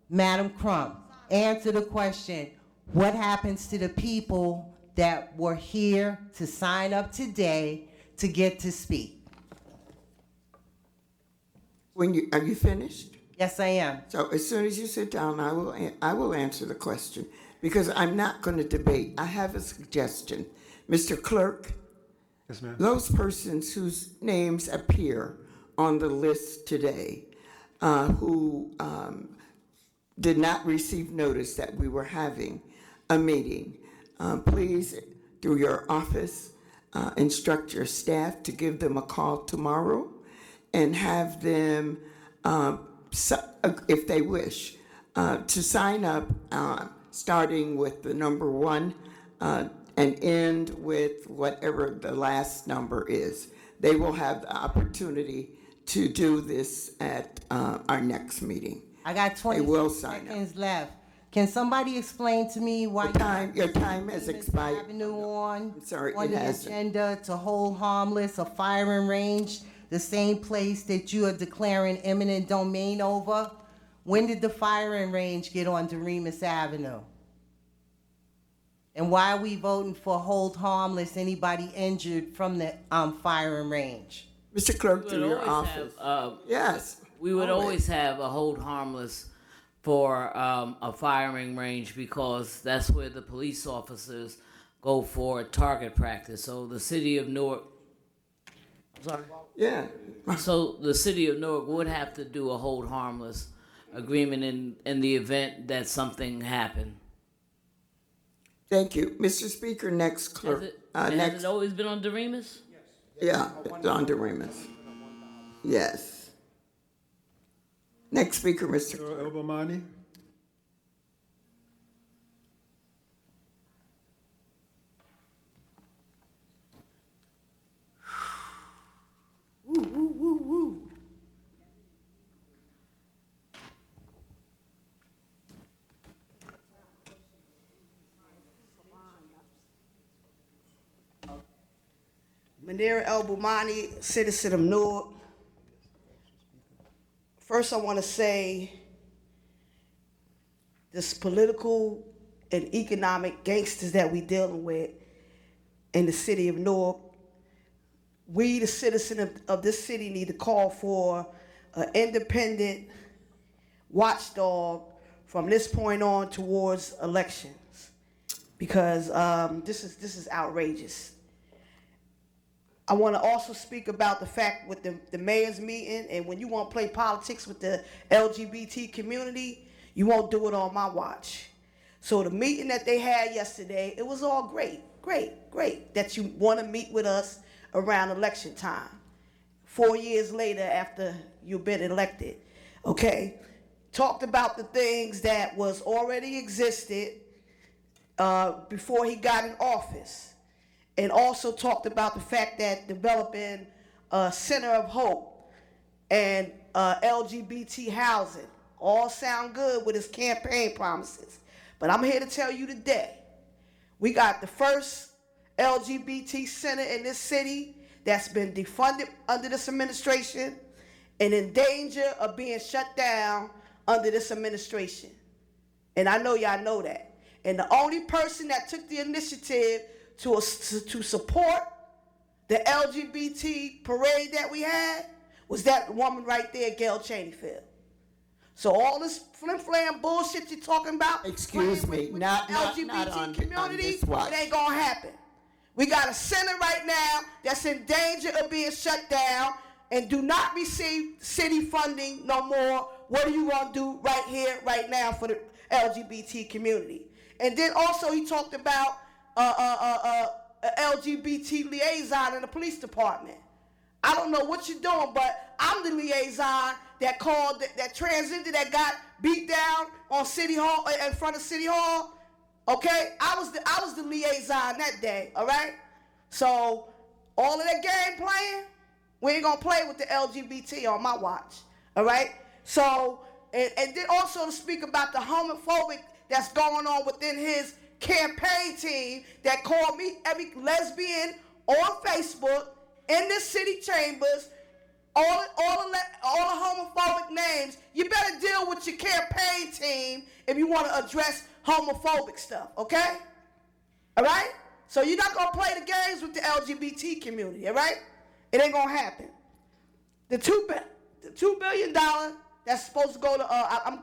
Madam Crump, answer the question, what happens to the people that were here to sign up today to get to speak? Are you finished? Yes, I am. So as soon as you sit down, I will answer the question, because I'm not going to debate. I have a suggestion. Mr. Clerk, Yes, ma'am. those persons whose names appear on the list today, who did not receive notice that we were having a meeting, please, through your office, instruct your staff to give them a call tomorrow and have them, if they wish, to sign up, starting with the number 1 and end with whatever the last number is. They will have the opportunity to do this at our next meeting. I got 20 seconds left. Can somebody explain to me why Your time has expired. Avenue on it the hasn't. agenda to hold harmless a firing range, the same place that you are declaring eminent domain over? When did the firing range get on Doremus Avenue? And why are we voting for hold harmless anybody injured from the firing range? Mr. Clerk, through your office. Yes. We would always have a hold harmless for a firing range, because that's where the police officers go for target practice. So the city of Newark, Yeah. so the city of Newark would have to do a hold harmless agreement in the event that something happened. Thank you. Mr. Speaker, next clerk. Has it always been on Doremus? Yeah, it's on Doremus. Yes. Next speaker, Mr. Clerk. Elbamani. Manira El-Bumani, citizen of Newark. First, I want to say this political and economic gangsters that we dealing with in the city of Newark, we, the citizen of this city, need to call for an independent watchdog from this point on towards elections, because this is outrageous. I want to also speak about the fact with the mayor's meeting, and when you want to play politics with the LGBT community, you won't do it on my watch. So the meeting that they had yesterday, it was all great that you want to meet with us around election time, 4 years later after you've been elected, okay? Talked about the things that was already existed before he got in office. And also talked about the fact that developing a center of hope and LGBT housing. All sound good with his campaign promises. But I'm here to tell you today, we got the first LGBT center in this city that's been defunded under this administration and in danger of being shut down under this administration. And I know y'all know that. And the only person that took the initiative to support the LGBT parade that we had was that woman right there, Gail Cheneyfield. So all this flim-flam bullshit you're talking about, Excuse playing me, with not the on- LGBT not on community, this watch. it ain't gonna happen. We got a center right now that's in danger of being shut down and do not receive city funding no more. What are you gonna do right here, right now for the LGBT community? And then also he talked about a LGBT liaison in the police department. I don't know what you're doing, but I'm the liaison that called that transgender that got beat down on City Hall, in front of City Hall. Okay, I was the liaison that day. All right, so all of that game playing, we ain't gonna play with the LGBT on my watch. All right, so and then also to speak about the homophobic that's going on within his campaign team that called me every lesbian on Facebook in the city chambers, all the homophobic names. You better deal with your campaign team if you want to address homophobic stuff, okay? All right? So you're not going to play the games with the LGBT community, all right? It ain't going to happen. The $2 billion that's supposed to go to,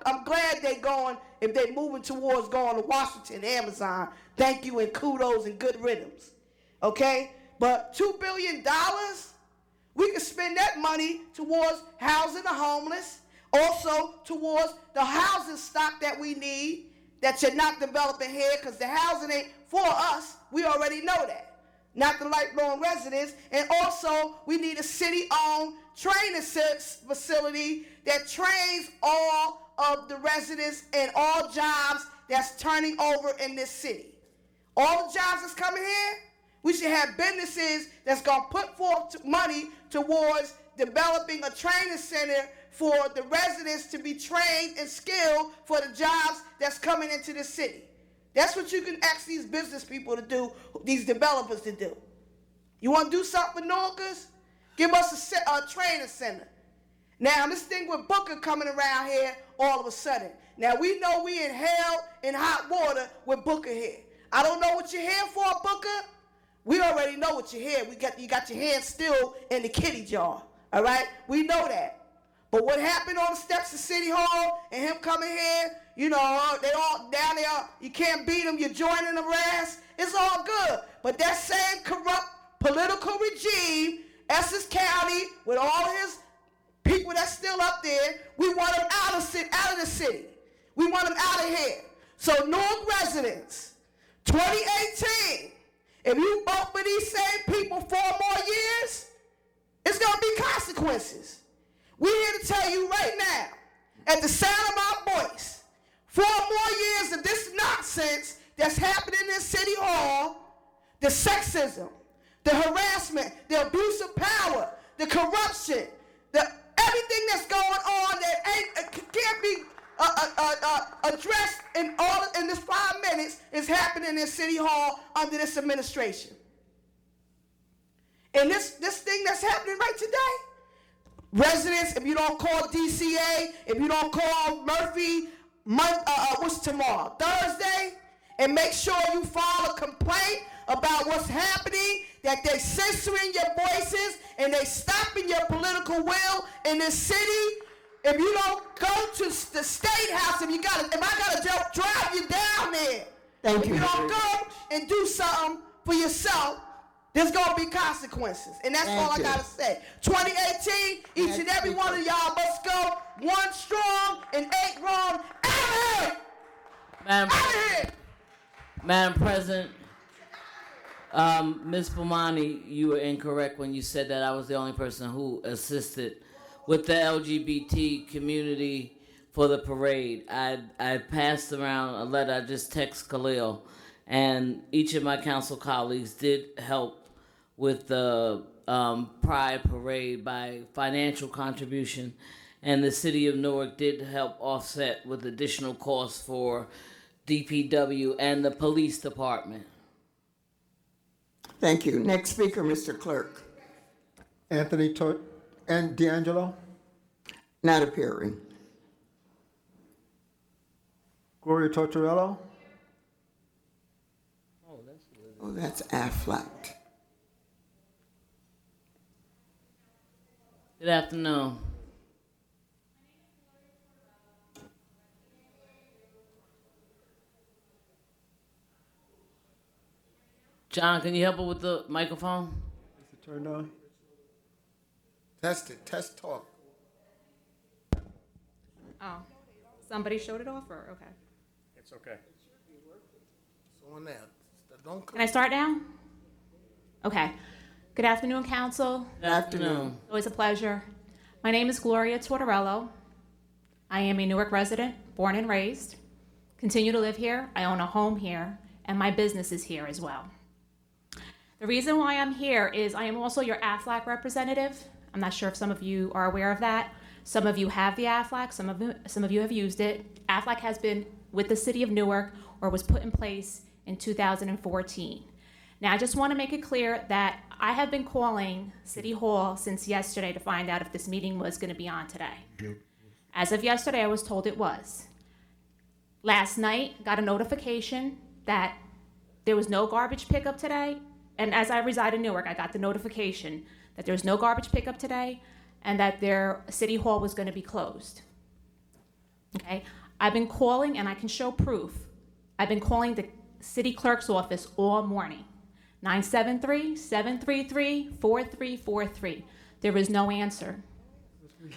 I'm glad they going, if they moving towards going to Washington, Amazon. Thank you and kudos and good riddance, okay? But $2 billion, we can spend that money towards housing the homeless, also towards the housing stock that we need that you're not developing here, because the housing ain't for us. We already know that. Not the lifelong residents. And also, we need a city-owned training facility that trains all of the residents and all jobs that's turning over in this city. All the jobs that's coming here, we should have businesses that's going to put forth money towards developing a training center for the residents to be trained and skilled for the jobs that's coming into the city. That's what you can ask these business people to do, these developers to do. You want to do something for Newarkers? Give us a training center. Now, this thing with Booker coming around here all of a sudden. Now, we know we in hell in hot water with Booker here. I don't know what you're here for, Booker. We already know what you're here. You got your hand still in the kitty jar, all right? We know that. But what happened on the steps of City Hall and him coming here, you know, they all down there, you can't beat them, you're joining the rest, it's all good. But that same corrupt political regime, Essex County, with all his people that's still up there, we want them out of the city. We want them out of here. So Newark residents, 2018, if you vote for these same people 4 more years, it's going to be consequences. We're here to tell you right now, at the sound of our voice, 4 more years of this nonsense that's happening in City Hall, the sexism, the harassment, the abuse of power, the corruption, everything that's going on that can't be addressed in this 5 minutes is happening in City Hall under this administration. And this thing that's happening right today, residents, if you don't call DCA, if you don't call Murphy, what's tomorrow? Thursday? And make sure you file a complaint about what's happening, that they censoring your voices and they stopping your political will in this city. If you don't go to the State House, if I gotta drive you down there, if you don't go and do something for yourself, there's gonna be consequences. And that's all I gotta say. 2018, each and every one of y'all must go 1 strong and 8 wrong. Out of here! Out of here! Madam President, Ms. Bomani, you were incorrect when you said that I was the only person who assisted with the LGBT community for the parade. I passed around a letter, I just text Khalil, and each of my council colleagues did help with the Pride Parade by financial contribution, and the city of Newark did help offset with additional costs for DPW and the police department. Thank you. Next speaker, Mr. Clerk. And D'Angelo, Not appearing. Gloria Tortorello, Oh, that's Aflac. Good afternoon. John, can you help her with the microphone? is it turned on? Test it, test talk. Oh, somebody showed it off, or, okay. It's okay. It's on there. Don't Can I start now? Okay. Good afternoon, council. Good afternoon. Always a pleasure. My name is Gloria Tortorello. I am a Newark resident, born and raised. Continue to live here. I own a home here, and my business is here as well. The reason why I'm here is I am also your AFLAC representative. I'm not sure if some of you are aware of that. Some of you have the AFLAC, some of you have used it. AFLAC has been with the city of Newark, or was put in place in 2014. Now, I just want to make it clear that I have been calling City Hall since yesterday to find out if this meeting was going to be on today. As of yesterday, I was told it was. Last night, got a notification that there was no garbage pickup today. And as I reside in Newark, I got the notification that there was no garbage pickup today and that their City Hall was going to be closed. Okay? I've been calling, and I can show proof. I've been calling the city clerk's office all morning. 973-733-4343. There is no answer.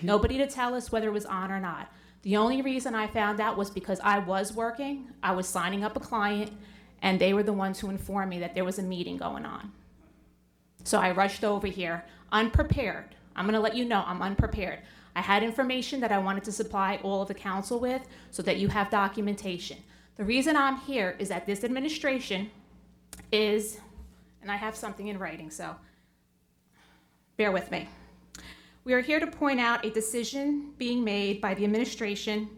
Nobody to tell us whether it was on or not. The only reason I found out was because I was working, I was signing up a client, and they were the ones who informed me that there was a meeting going on. So I rushed over here, unprepared. I'm gonna let you know I'm unprepared. I had information that I wanted to supply all of the council with so that you have documentation. The reason I'm here is that this administration is, and I have something in writing, so bear with me. We are here to point out a decision being made by the administration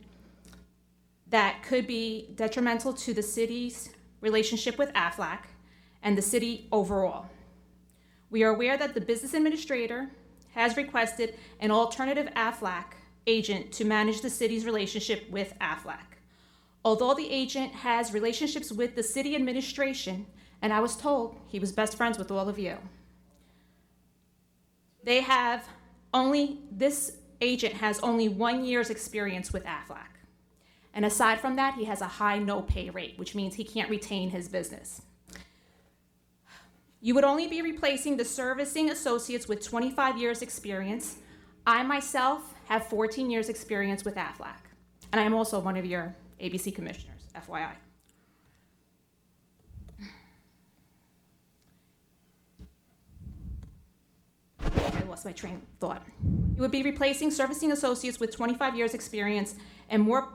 that could be detrimental to the city's relationship with AFLAC and the city overall. We are aware that the business administrator has requested an alternative AFLAC agent to manage the city's relationship with AFLAC. Although the agent has relationships with the city administration, and I was told he was best friends with all of you, this agent has only 1 year's experience with AFLAC. And aside from that, he has a high no pay rate, which means he can't retain his business. You would only be replacing the servicing associates with 25 years experience. I myself have 14 years experience with AFLAC. And I am also one of your ABC commissioners, FYI. I lost my train of thought. You would be replacing servicing associates with 25 years experience and more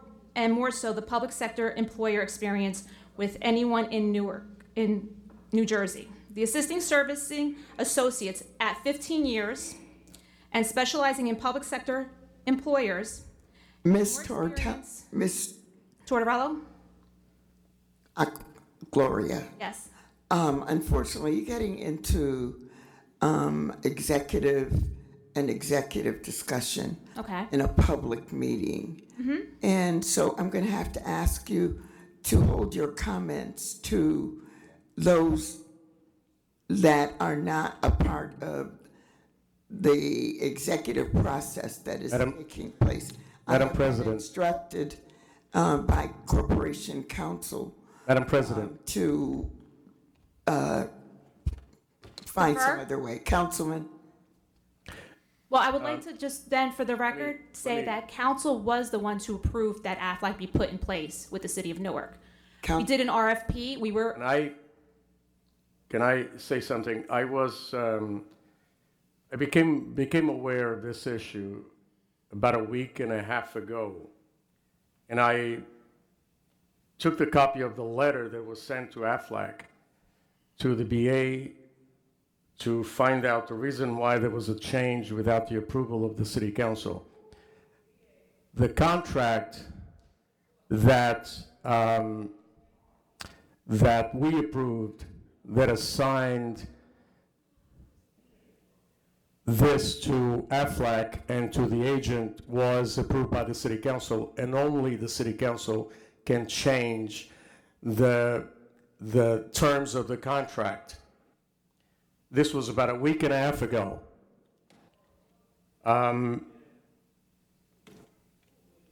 so the public sector employer experience with anyone in Newark, in New Jersey. The assisting servicing associates at 15 years and specializing in public sector employers. Miss Tortorello? Gloria. Yes. Unfortunately, you're getting into executive discussion Okay. in a public meeting. And so I'm going to have to ask you to hold your comments to those that are not a part of the executive process that is taking place. Madam I have President. been instructed by Corporation Counsel Madam President. to find some Defer? other way. Councilman? Well, I would like to just then, for the record, say that council was the ones who approved that AFLAC be put in place with the city of Newark. We did an RFP. We were. Can I say something? I became aware of this issue about a week and a half ago, and I took the copy of the letter that was sent to AFLAC, to the BA, to find out the reason why there was a change without the approval of the city council. The contract that that we approved, that assigned this to AFLAC and to the agent, was approved by the city council, and only the city council can change the terms of the contract. This was about a week and a half ago.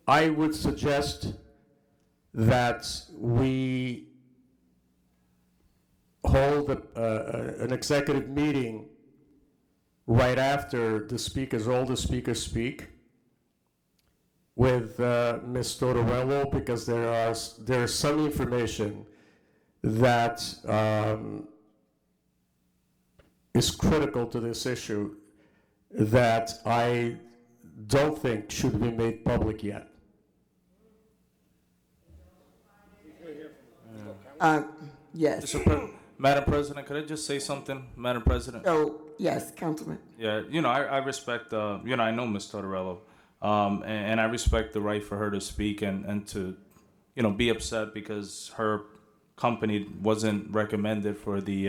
I would suggest that we hold an executive meeting right after all the speakers speak, with Ms. Tortorello, because there's some information that is critical to this issue that I don't think should be made public yet. Yes. Madam President, could I just say something, Madam President? So, yes, Councilman. Yeah, I respect, I know Ms. Tortorello, and I respect the right for her to speak and to, be upset because her company wasn't recommended for the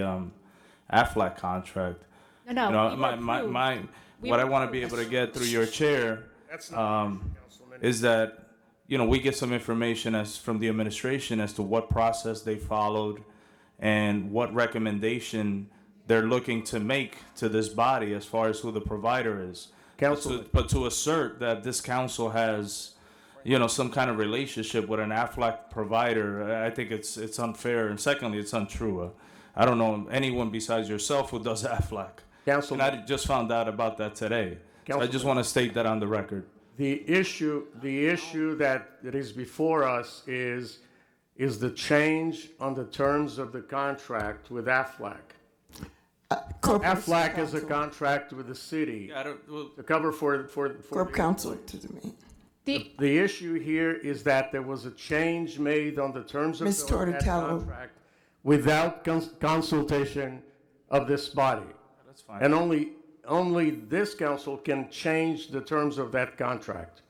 AFLAC contract. No, we were approved. What I want to be able to get through your chair is that, we get some information from the administration as to what process they followed and what recommendation they're looking to make to this body as far as who the provider is. But to assert that this council has, some kind of relationship with an AFLAC provider, I think it's unfair. And secondly, it's untrue. I don't know anyone besides yourself who does AFLAC. And I just found out about that today. So I just want to state that on the record. The issue that is before us is the change on the terms of the contract with AFLAC. AFLAC is a contract with the city to cover for Corp Council to the meeting. The issue here is that there was a change made on the terms of that contract without consultation of this body. That's fine. And only this council can change the terms of that contract.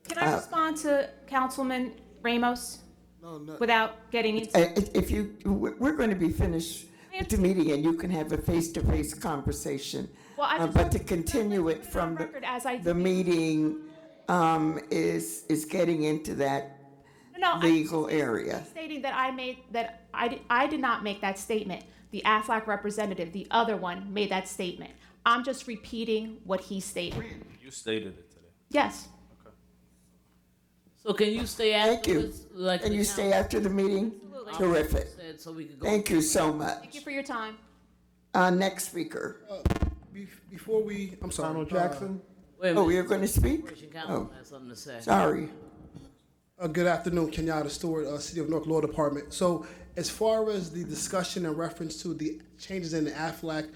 Can I respond to Councilman Ramos? No. Without getting into... We're going to be finished with the meeting, and you can have a face-to-face conversation. Well, but to continue it from the meeting is getting into that legal area. Stating that I did not make that statement. The AFLAC representative, the other one, made that statement. I'm just repeating what he stated. You stated it today. Yes. Okay. So can you stay after? Thank you. Can you stay after the meeting? Absolutely. Terrific. So we could go. Thank you so much. Thank you for your time. Next speaker. Before we, I'm sorry. Donald Jackson. Wait a minute. You're going to speak? Council has something to say. Sorry. Good afternoon, Kenyatta Stewart, City of Newark Law Department. So as far as the discussion in reference to the changes in the AFLAC,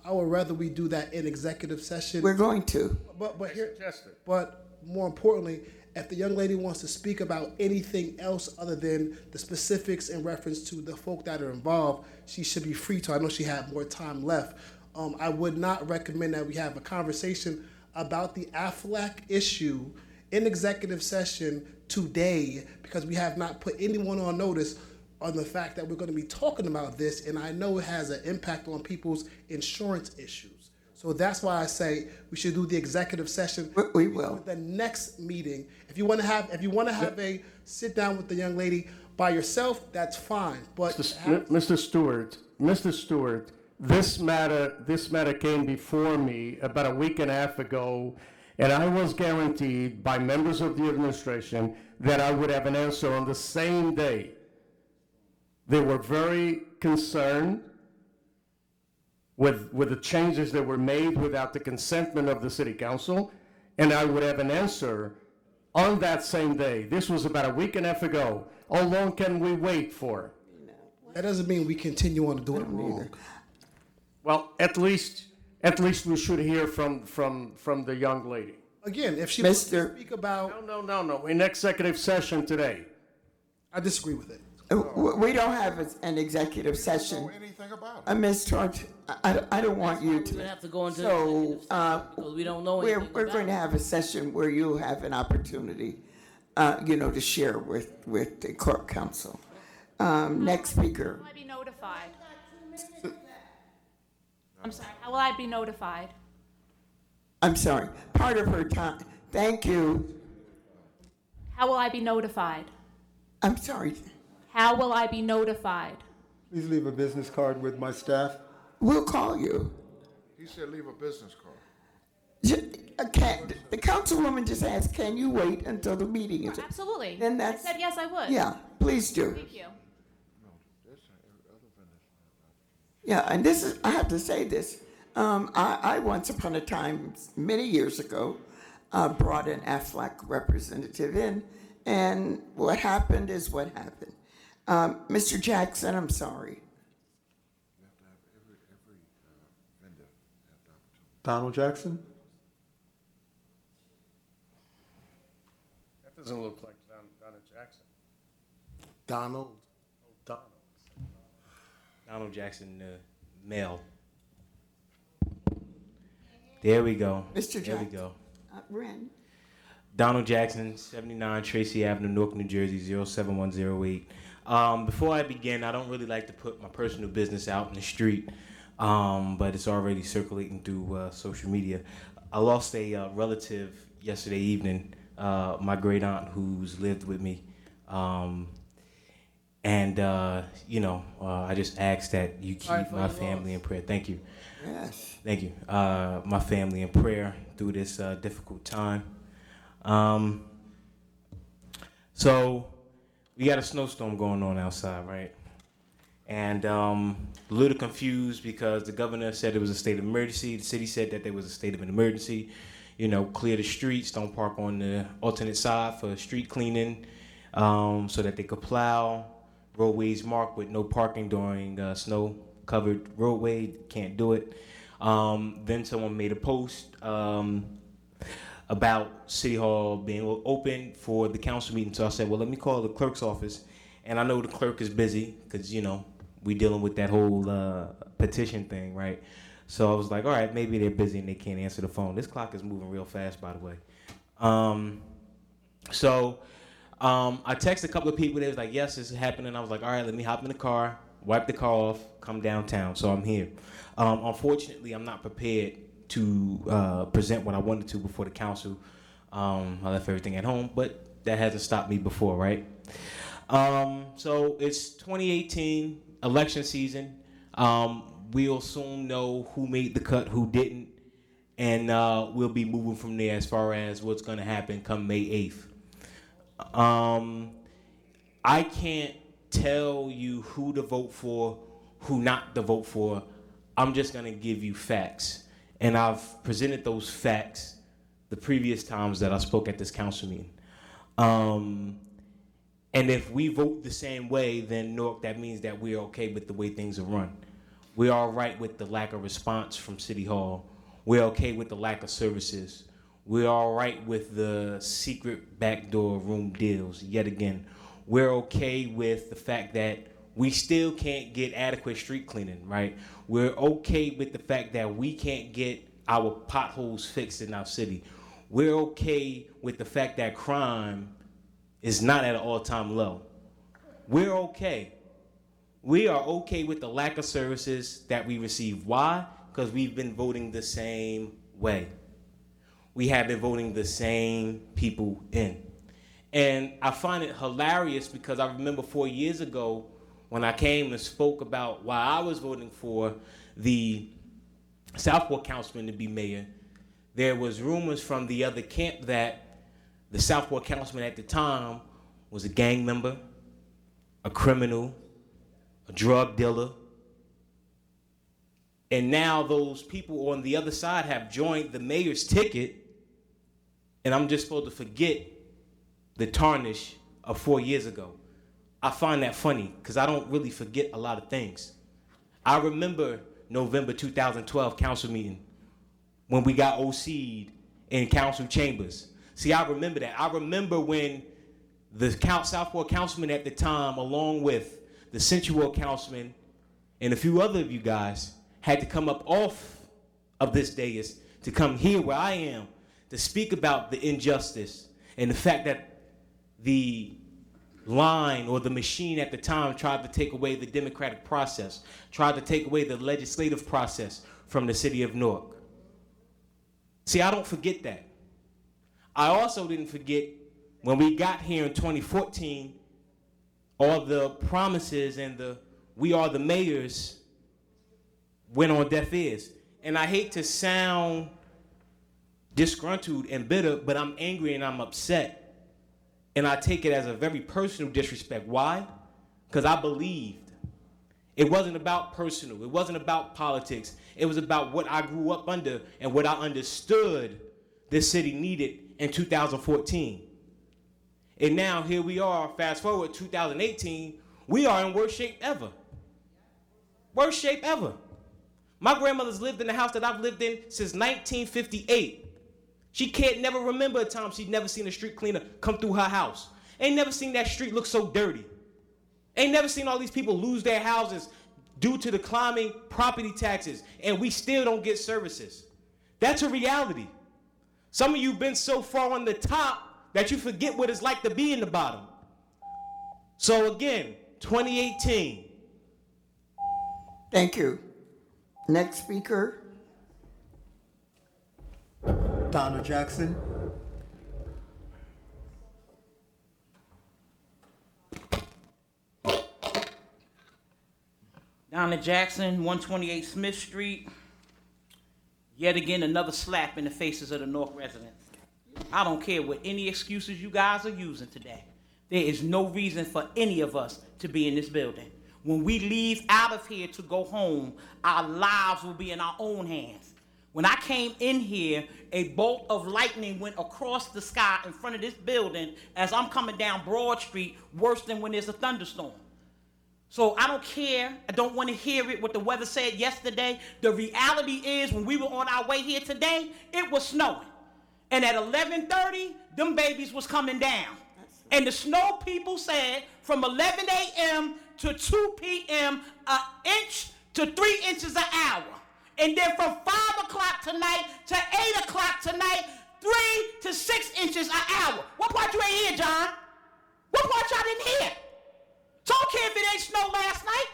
I would rather we do that in executive session. We're going to. But more importantly, if the young lady wants to speak about anything else other than the specifics in reference to the folk that are involved, she should be free to. I know she had more time left. I would not recommend that we have a conversation about the AFLAC issue in executive session today, because we have not put anyone on notice on the fact that we're going to be talking about this, and I know it has an impact on people's insurance issues. So that's why I say we should do the executive session. We will. The next meeting. If you want to have a sit down with the young lady by yourself, that's fine. But Mr. Stewart, this matter came before me about a week and a half ago, and I was guaranteed by members of the administration that I would have an answer on the same day. They were very concerned with the changes that were made without the consentment of the city council, and I would have an answer on that same day. This was about a week and a half ago. How long can we wait for? That doesn't mean we continue on to do it wrong. Well, at least we should hear from the young lady. Again, if she wants to speak about... No. In executive session today. I disagree with it. We don't have an executive session. Anything about it. Ms. I don't want you We're to. gonna have to go into So, executive session because we don't know anything we're about going to it. have a session where you'll have an opportunity, to share with the clerk council. Next speaker. How will I be notified? I'm sorry, how will I be notified? I'm sorry, part of her time. Thank you. How will I be notified? I'm sorry. How will I be notified? Please leave a business card with my staff. We'll call you. He said leave a business card. The councilwoman just asked, can you wait until the meeting is? Absolutely. Then that's. I said yes, I would. Yeah, please do. Thank you. Yeah, and this is, I have to say this. I once upon a time, many years ago, brought an AFLAC representative in, and what happened is what happened. Mr. Jackson, I'm sorry. Donald Jackson? That doesn't look like Donna Jackson. Donald. Oh, Donald. Donald Jackson, male. There we go. Mr. There Jackson. we go. Ren. Donald Jackson, 79 Tracy Avenue, Newark, New Jersey, 07108. Before I begin, I don't really like to put my personal business out in the street, but it's already circulating through social media. I lost a relative yesterday evening, my great aunt who's lived with me. I just ask that you keep my family in prayer. Thank you. Yes. Thank you. My family in prayer through this difficult time. So we got a snowstorm going on outside, right? And a little confused because the governor said it was a state of emergency. The city said that there was a state of an emergency. Clear the streets, don't park on the alternate side for street cleaning, so that they could plow. Roadways marked with no parking during snow-covered roadway, can't do it. Then someone made a post about City Hall being open for the council meeting. So I said, well, let me call the clerk's office. And I know the clerk is busy because, we dealing with that whole petition thing, right? So I was like, all right, maybe they're busy and they can't answer the phone. This clock is moving real fast, by the way. I texted a couple of people. They was like, yes, this is happening. I was like, all right, let me hop in the car, wipe the car off, come downtown. So I'm here. Unfortunately, I'm not prepared to present what I wanted to before the council. I left everything at home, but that hasn't stopped me before, right? So it's 2018 election season. We'll soon know who made the cut, who didn't, and we'll be moving from there as far as what's going to happen come May 8th. I can't tell you who to vote for, who not to vote for. I'm just going to give you facts. And I've presented those facts the previous times that I spoke at this council meeting. And if we vote the same way, then Newark, that means that we're okay with the way things are run. We're all right with the lack of response from City Hall. We're okay with the lack of services. We're all right with the secret backdoor room deals, yet again. We're okay with the fact that we still can't get adequate street cleaning, right? We're okay with the fact that we can't get our potholes fixed in our city. We're okay with the fact that crime is not at an all-time low. We're okay. We are okay with the lack of services that we receive. Why? Because we've been voting the same way. We have been voting the same people in. And I find it hilarious because I remember 4 years ago when I came and spoke about why I was voting for the Southport councilman to be mayor, there was rumors from the other camp that the Southport councilman at the time was a gang member, a criminal, a drug dealer. And now those people on the other side have joined the mayor's ticket, and I'm just supposed to forget the tarnish of 4 years ago. I find that funny because I don't really forget a lot of things. I remember November 2012 council meeting when we got OC'd in council chambers. See, I remember that. I remember when the Southport councilman at the time, along with the Central councilman and a few other of you guys, had to come up off of this dais to come here where I am to speak about the injustice and the fact that the line or the machine at the time tried to take away the democratic process, tried to take away the legislative process from the city of Newark. See, I don't forget that. I also didn't forget when we got here in 2014, all the promises and the "we are the mayors" went on deaf ears. And I hate to sound disgruntled and bitter, but I'm angry and I'm upset. And I take it as a very personal disrespect. Why? Because I believed. It wasn't about personal. It wasn't about politics. It was about what I grew up under and what I understood this city needed in 2014. And now here we are, fast forward 2018, we are in worst shape ever. Worst shape ever. My grandmother's lived in the house that I've lived in since 1958. She can't never remember a time she'd never seen a street cleaner come through her house. Ain't never seen that street look so dirty. Ain't never seen all these people lose their houses due to the climbing property taxes, and we still don't get services. That's a reality. Some of you been so far on the top that you forget what it's like to be in the bottom. So again, 2018. Thank you. Next speaker. Donna Jackson. Donna Jackson, 128 Smith Street. Yet again, another slap in the faces of the Newark residents. I don't care what any excuses you guys are using today. There is no reason for any of us to be in this building. When we leave out of here to go home, our lives will be in our own hands. When I came in here, a bolt of lightning went across the sky in front of this building as I'm coming down Broad Street, worse than when there's a thunderstorm. So I don't care. I don't want to hear it, what the weather said yesterday. The reality is when we were on our way here today, it was snowing. And at 11:30, them babies was coming down. And the snow people said from 11 a.m. to 2 p.m., an inch to 3 inches an hour. And then from 5 o'clock tonight to 8 o'clock tonight, 3 to 6 inches an hour. What part you ain't hear, John? What part y'all didn't hear? So I don't care if it ain't snow last night,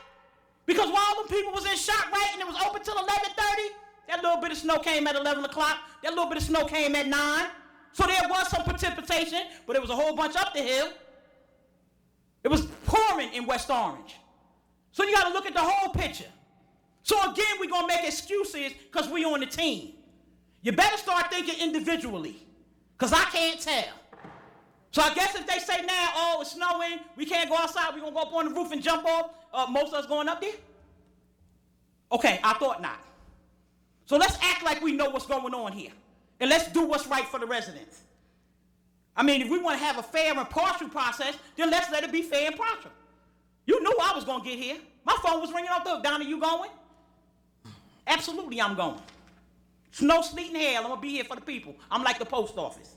because while them people was in ShopRite and it was open till 11:30, that little bit of snow came at 11 o'clock, that little bit of snow came at 9. So there was some precipitation, but there was a whole bunch up the hill. It was pouring in West Orange. So you gotta look at the whole picture. So again, we're gonna make excuses because we on the team. You better start thinking individually, because I can't tell. So I guess if they say now, oh, it's snowing, we can't go outside, we're going to go up on the roof and jump off, most of us going up there? Okay, I thought not. So let's act like we know what's going on here. And let's do what's right for the residents. I mean, if we want to have a fair and partial process, then let's let it be fair and partial. You knew I was going to get here. My phone was ringing off the hook. Donna, you going? Absolutely, I'm going. Snow, sleet, and hail, I'm going to be here for the people. I'm like the post office.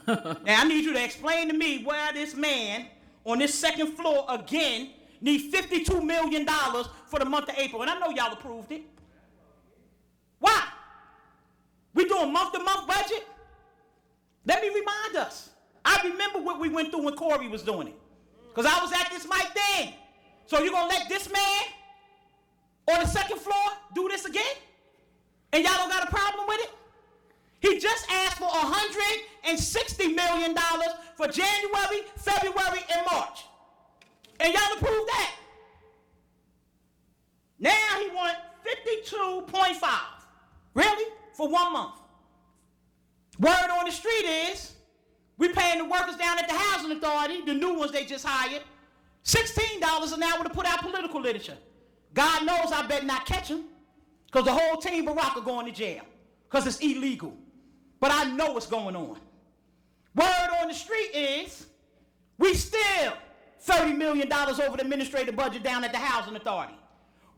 Now, I need you to explain to me why this man on this second floor again needs $52 million for the month of April. And I know y'all approved it. Why? We doing month-to-month budget? Let me remind us. I remember what we went through when Corey was doing it, because I was at this mic then. So you're going to let this man on the second floor do this again? And y'all don't got a problem with it? He just asked for $160 million for January, February, and March. And y'all approved that. Now he wants 52.5. Really? For 1 month. Word on the street is, we paying the workers down at the housing authority, the new ones they just hired, $16 an hour to put out political literature. God knows I better not catch them, because the whole team Barack are going to jail, because it's illegal. But I know what's going on. Word on the street is, we still $30 million over the administrative budget down at the housing authority.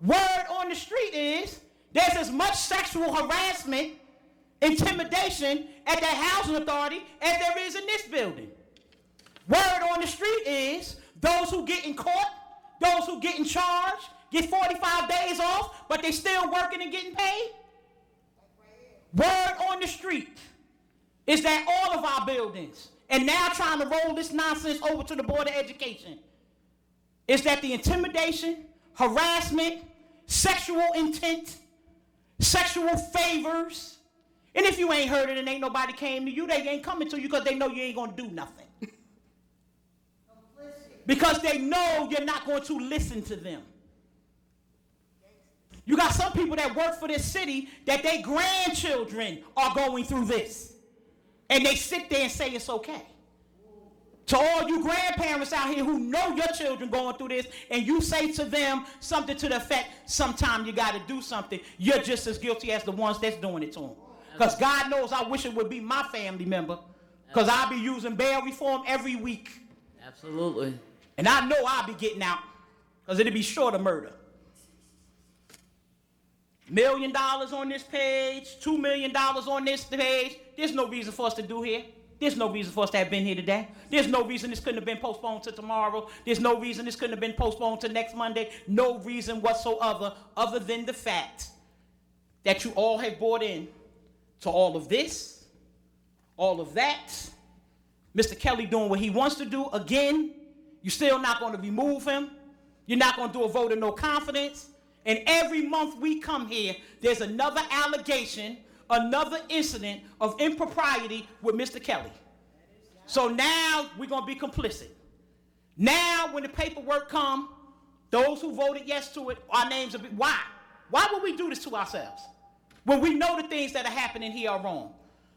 Word on the street is, there's as much sexual harassment, intimidation at that housing authority as there is in this building. Word on the street is, those who get in court, those who get in charge, get 45 days off, but they still working and getting paid? Word on the street is that all of our buildings, and now trying to roll this nonsense over to the Board of Education, is that the intimidation, harassment, sexual intent, sexual favors, and if you ain't heard it and ain't nobody came to you, they ain't coming to you because they know you ain't going to do nothing. Because they know you're not going to listen to them. You got some people that work for this city that their grandchildren are going through this. And they sit there and say it's okay. To all you grandparents out here who know your children going through this, and you say to them something to the effect, sometime you got to do something, you're just as guilty as the ones that's doing it to them. Because God knows I wish it would be my family member, because I'll be using bail reform every week. Absolutely. And I know I'll be getting out, because it'll be short of murder. $1 million on this page, $2 million on this page. There's no reason for us to do here. There's no reason for us to have been here today. There's no reason this couldn't have been postponed to tomorrow. There's no reason this couldn't have been postponed to next Monday. No reason whatsoever other than the fact that you all have bought in to all of this, all of that. Mr. Kelly doing what he wants to do again. You're still not going to remove him. You're not going to do a vote of no confidence. And every month we come here, there's another allegation, another incident of impropriety with Mr. Kelly. So now we're going to be complicit. Now when the paperwork come, those who voted yes to it, our names will be, why? Why would we do this to ourselves? When we know the things that are happening here are wrong.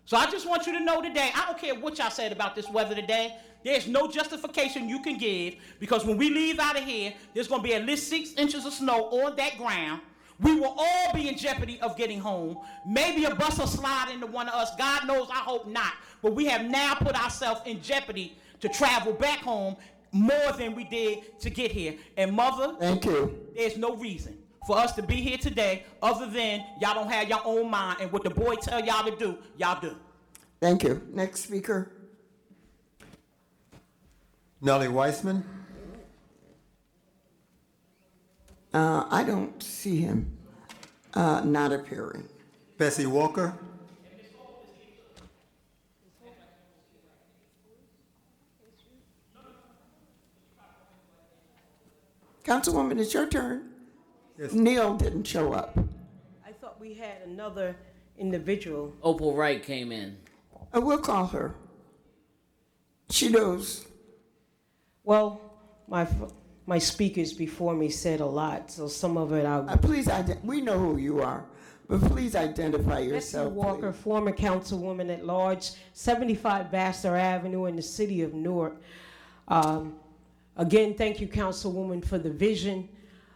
So I just want you to know today, I don't care what y'all said about this weather today, there's no justification you can give, because when we leave out of here, there's going to be at least 6 inches of snow on that ground. We will all be in jeopardy of getting home. Maybe a bus will slide into one of us. God knows, I hope not. But we have now put ourselves in jeopardy to travel back home more than we did to get here. And Mother, thank you. There's no reason for us to be here today other than y'all don't have your own mind, and what the boy tell y'all to do, y'all do. Thank you. Next speaker. Nellie Weissman. I don't see him. Not appearing. Bessie Walker. Councilwoman, it's your turn. Yes. Neil didn't show up. I thought we had another individual. Opal Wright came in. We'll call her. She knows. Well, my speakers before me said a lot, so some of it I'll... Please, we know who you are, but please identify yourself. Bessie Walker, please. former councilwoman at large, 75 Vassar Avenue in the city of Newark. Again, thank you, Councilwoman, for the vision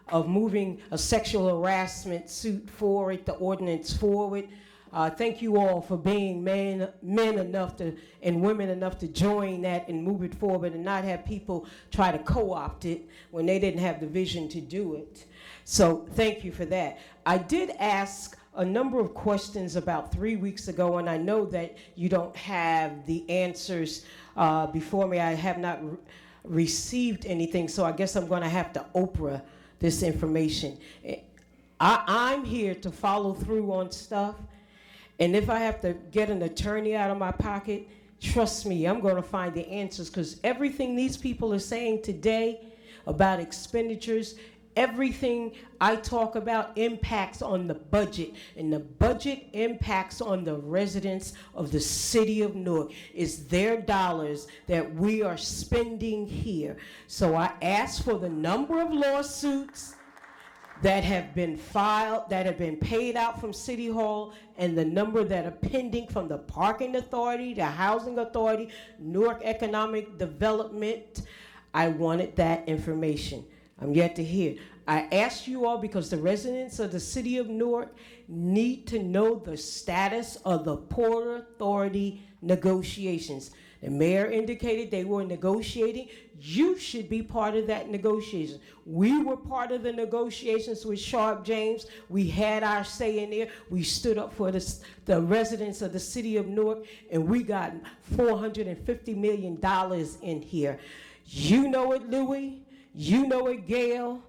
of moving a sexual harassment suit forward, the ordinance forward. Thank you all for being men enough to and women enough to join that and move it forward and not have people try to co-opt it when they didn't have the vision to do it. So thank you for that. I did ask a number of questions about 3 weeks ago, and I know that you don't have the answers before me. I have not received anything, so I guess I'm going to have to Oprah this information. I'm here to follow through on stuff. And if I have to get an attorney out of my pocket, trust me, I'm going to find the answers, because everything these people are saying today about expenditures, everything I talk about impacts on the budget, and the budget impacts on the residents of the city of Newark. It's their dollars that we are spending here. So I asked for the number of lawsuits that have been filed, that have been paid out from City Hall, and the number that are pending from the Parking Authority, the Housing Authority, Newark Economic Development. I wanted that information. I'm yet to hear. I asked you all because the residents of the city of Newark need to know the status of the Port Authority negotiations. The mayor indicated they were negotiating. You should be part of that negotiation. We were part of the negotiations with Sharp James. We had our say in there. We stood up for the residents of the city of Newark, and we got $450 million in here. You know it, Louis. You know it, Gail.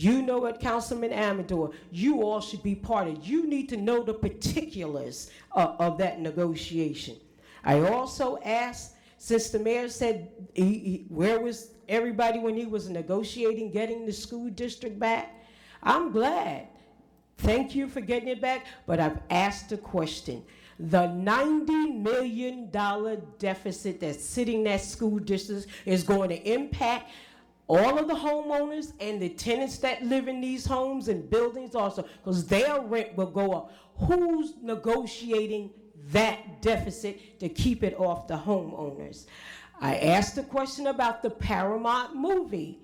You know it, Councilman Amador. You all should be part of it. You need to know the particulars of that negotiation. I also asked, since the mayor said, where was everybody when he was negotiating getting the school district back? I'm glad. Thank you for getting it back, but I've asked a question. The $90 million deficit that's sitting in that school district is going to impact all of the homeowners and the tenants that live in these homes and buildings also, because their rent will go up. Who's negotiating that deficit to keep it off the homeowners? I asked a question about the Paramount movie.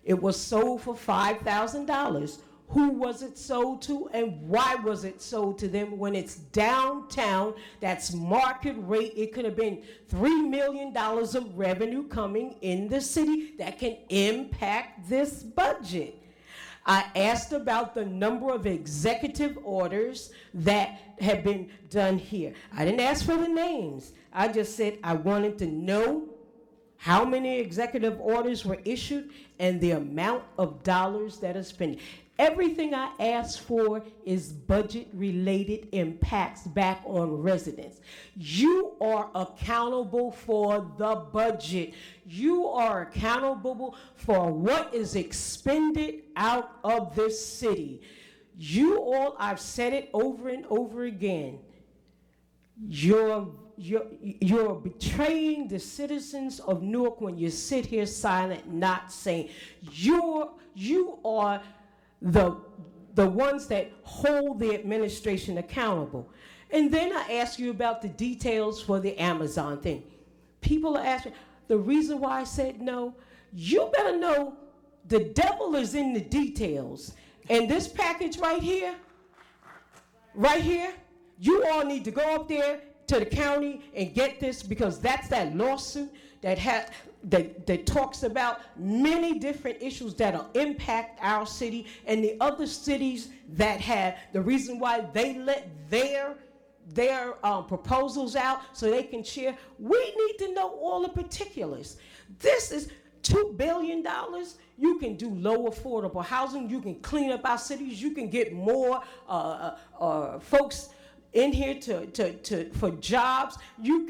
It was sold for $5,000. Who was it sold to, and why was it sold to them when it's downtown? That's market rate. It could have been $3 million of revenue coming in the city that can impact this budget. I asked about the number of executive orders that have been done here. I didn't ask for the names. I just said I wanted to know how many executive orders were issued and the amount of dollars that are spent. Everything I asked for is budget-related impacts back on residents. You are accountable for the budget. You are accountable for what is expended out of this city. You all, I've said it over and over again, you're betraying the citizens of Newark when you sit here silent, not saying. You are the ones that hold the administration accountable. And then I ask you about the details for the Amazon thing. People are asking, the reason why I said no, you better know the devil is in the details. And this package right here, you all need to go up there to the county and get this, because that's that lawsuit that talks about many different issues that'll impact our city and the other cities that have. The reason why they let their proposals out so they can share. We need to know all the particulars. This is $2 billion. You can do low affordable housing. You can clean up our cities. You can get more folks in here for jobs. You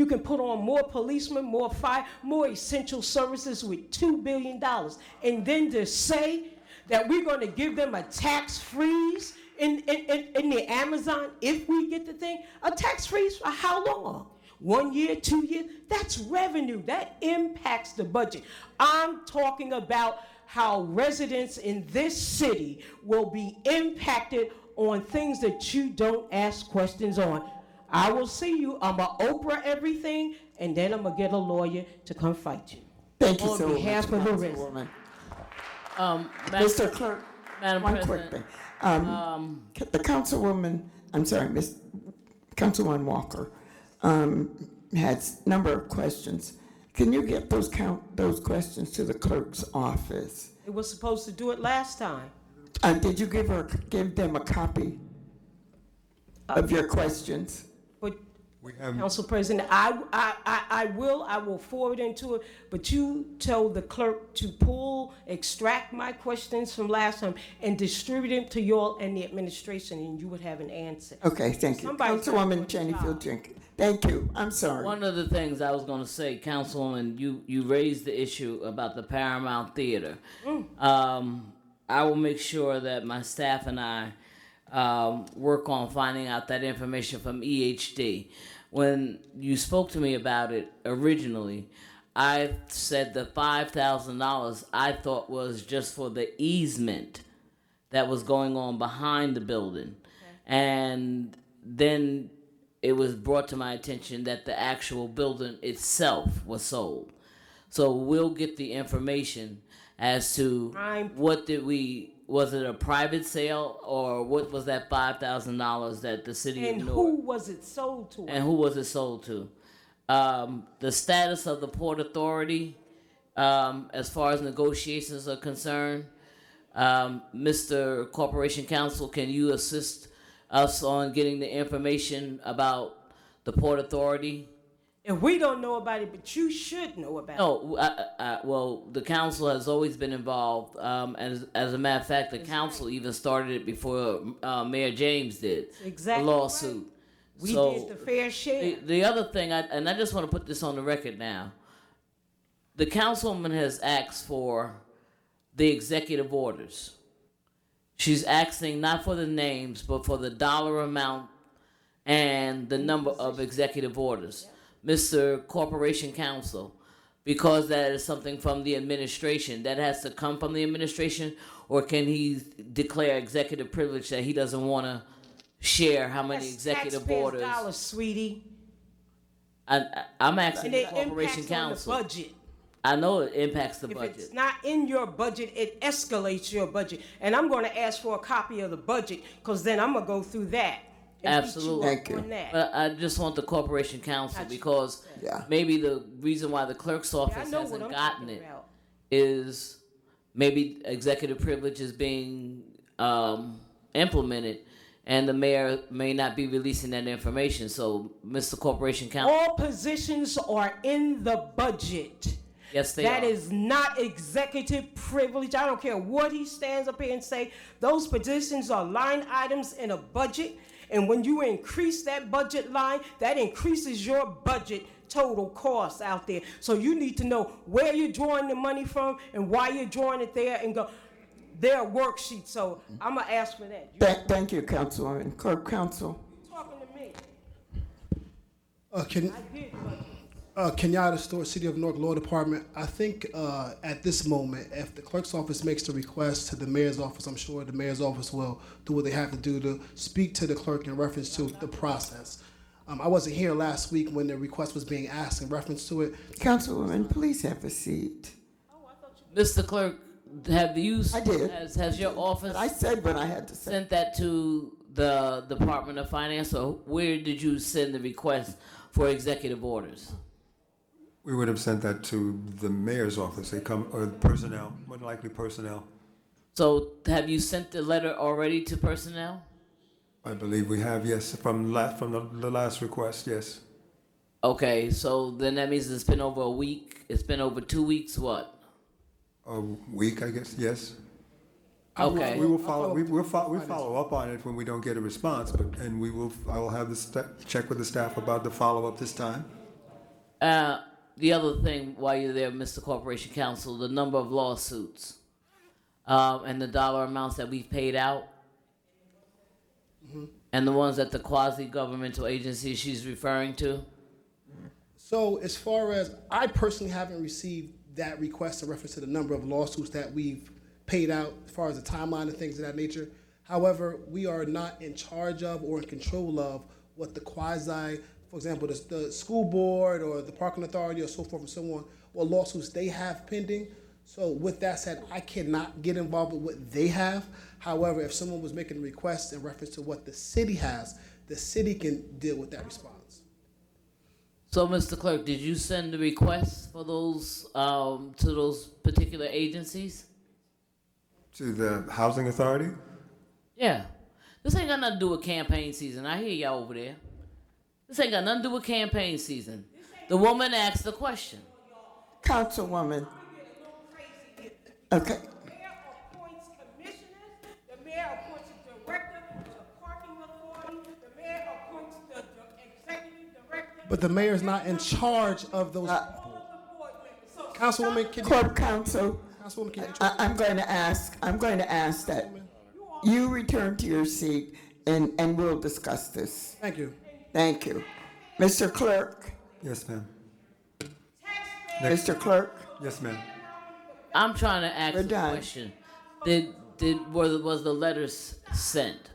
can put on more policemen, more fire, more essential services with $2 billion. And then to say that we're going to give them a tax freeze in the Amazon if we get the thing, a tax freeze for how long? 1 year, 2 years? That's revenue. That impacts the budget. I'm talking about how residents in this city will be impacted on things that you don't ask questions on. I will see you. I'm going to Oprah everything, and then I'm going to get a lawyer to come fight you. Thank you on so much, behalf of the Councilwoman. residents. Mr. Clerk, Madam one President, quick thing. The Councilwoman, Councilwoman Walker has a number of questions. Can you get those questions to the clerk's office? It was supposed to do it last time. Did you give them a copy of your questions? But Council President, I will forward into it, but you told the clerk to extract my questions from last time and distribute them to you all and the administration, and you would have an answer. Okay, thank you. Councilwoman Jenny Field Jenkins. Thank you. I'm sorry. one of the things I was going to say, Councilwoman, you raised the issue about the Paramount Theater. I will make sure that my staff and I work on finding out that information from EHD. When you spoke to me about it originally, I said the $5,000 I thought was just for the easement that was going on behind the building. Okay. And then it was brought to my attention that the actual building itself was sold. So we'll get the information as to was it a private sale, or what was that $5,000 that the city of Newark? And who was it sold to? And who was it sold to? The status of the Port Authority, as far as negotiations are concerned. Mr. Corporation Counsel, can you assist us on getting the information about the Port Authority If we don't know about it, but you should know about it. No, well, the council has always been involved. As a matter of fact, the council even started it before Mayor James did. Exactly the lawsuit. We So, did the fair share. The other thing, and I just want to put this on the record now. The councilwoman has asked for the executive orders. She's asking not for the names, but for the dollar amount and the number of executive orders. Mr. Corporation Counsel, because that is something from the administration, that has to come from the administration, or can he declare executive privilege that he doesn't want to share how many That's executive taxpayers' orders? dollars, sweetie. I'm asking And the it Corporation impacts on Counsel. the budget. I know it impacts the If budget. it's not in your budget, it escalates your budget. And I'm going to ask for a copy of the budget, because then I'm going to go through that. And beat Absolutely. you up on that. But I just want the Corporation Counsel Gotcha. because Yeah. maybe the reason why the clerk's office know what hasn't I'm gotten talking it about. is maybe executive privilege is being implemented and the mayor may not be releasing that information. So, Mr. Corporation Counsel. All positions are in the budget. Yes, they That are. is not executive privilege. I don't care what he stands up here and say. Those positions are line items in a budget. And when you increase that budget line, that increases your budget total cost out there. So you need to know where you're drawing the money from and why you're drawing it there and go. Their worksheet. So I'm going to ask for that. Thank you, Councilwoman. Clerk Counsel. Talking to me. Kenyatta Store, City of Newark Law Department. I think at this moment, if the clerk's office makes the request to the mayor's office, I'm sure the mayor's office will do what they have to do to speak to the clerk in reference to the process. I wasn't here last week when the request was being asked in reference to it. Councilwoman, please have a seat. Mr. Clerk, have you? I did. Has your office? But I said what I had to say. Sent that to the Department of Finance, or where did you send the request for executive orders? We would have sent that to the mayor's office. They come, or personnel, more than likely personnel. So have you sent the letter already to personnel? I believe we have, yes, from the last request, yes. Okay, so then that means it's been over a week. It's been over 2 weeks. What? A week, I guess, yes. Okay. We will follow. We follow up on it when we don't get a response, I will have check with the staff about the follow up this time. The other thing, while you're there, Mr. Corporation Counsel, the number of lawsuits and the dollar amounts that we've paid out, and the ones that the quasi-governmental agency she's referring to. So as far as, I personally haven't received that request in reference to the number of lawsuits that we've paid out as far as the timeline and things of that nature. However, we are not in charge of or in control of what the quasi, for example, the school board or the parking authority or so forth and so on, what lawsuits they have pending. So with that said, I cannot get involved with what they have. However, if someone was making a request in reference to what the city has, the city can deal with that response. So, Mr. Clerk, did you send the requests for those to those particular agencies? To the housing authority? Yeah. This ain't got nothing to do with campaign season. I hear y'all over there. This ain't got nothing to do with campaign season. The woman asked the question. Councilwoman. Okay. The mayor appoints commissioners, the mayor appoints a director to parking authority, the mayor appoints the executive director. But the mayor's not in charge of those. Councilwoman, can you? Court counsel. Councilwoman, can you? I'm going to ask that you return to your seat and we'll discuss this. Thank you. Thank you. Mr. Clerk. Yes, ma'am. Mr. Clerk. Yes, ma'am. I'm trying to ask We're a done. question. Was the letters sent?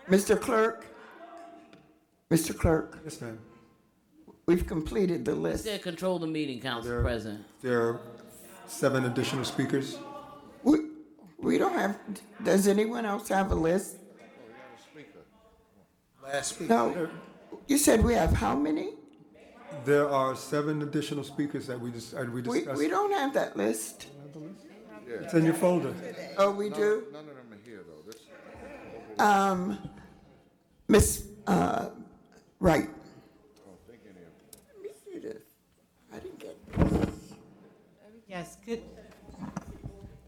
Mr. Clerk. Mr. Clerk. Yes, ma'am. We've completed the list. Said control the meeting, Council President. There are 7 additional speakers. We don't have, does anyone else have a list? Last speaker. No. You said we have how many? There are 7 additional speakers that we discussed. We don't have that list. It's in your folder. Oh, we do? None of them are here, though. Miss Wright. Yes, good.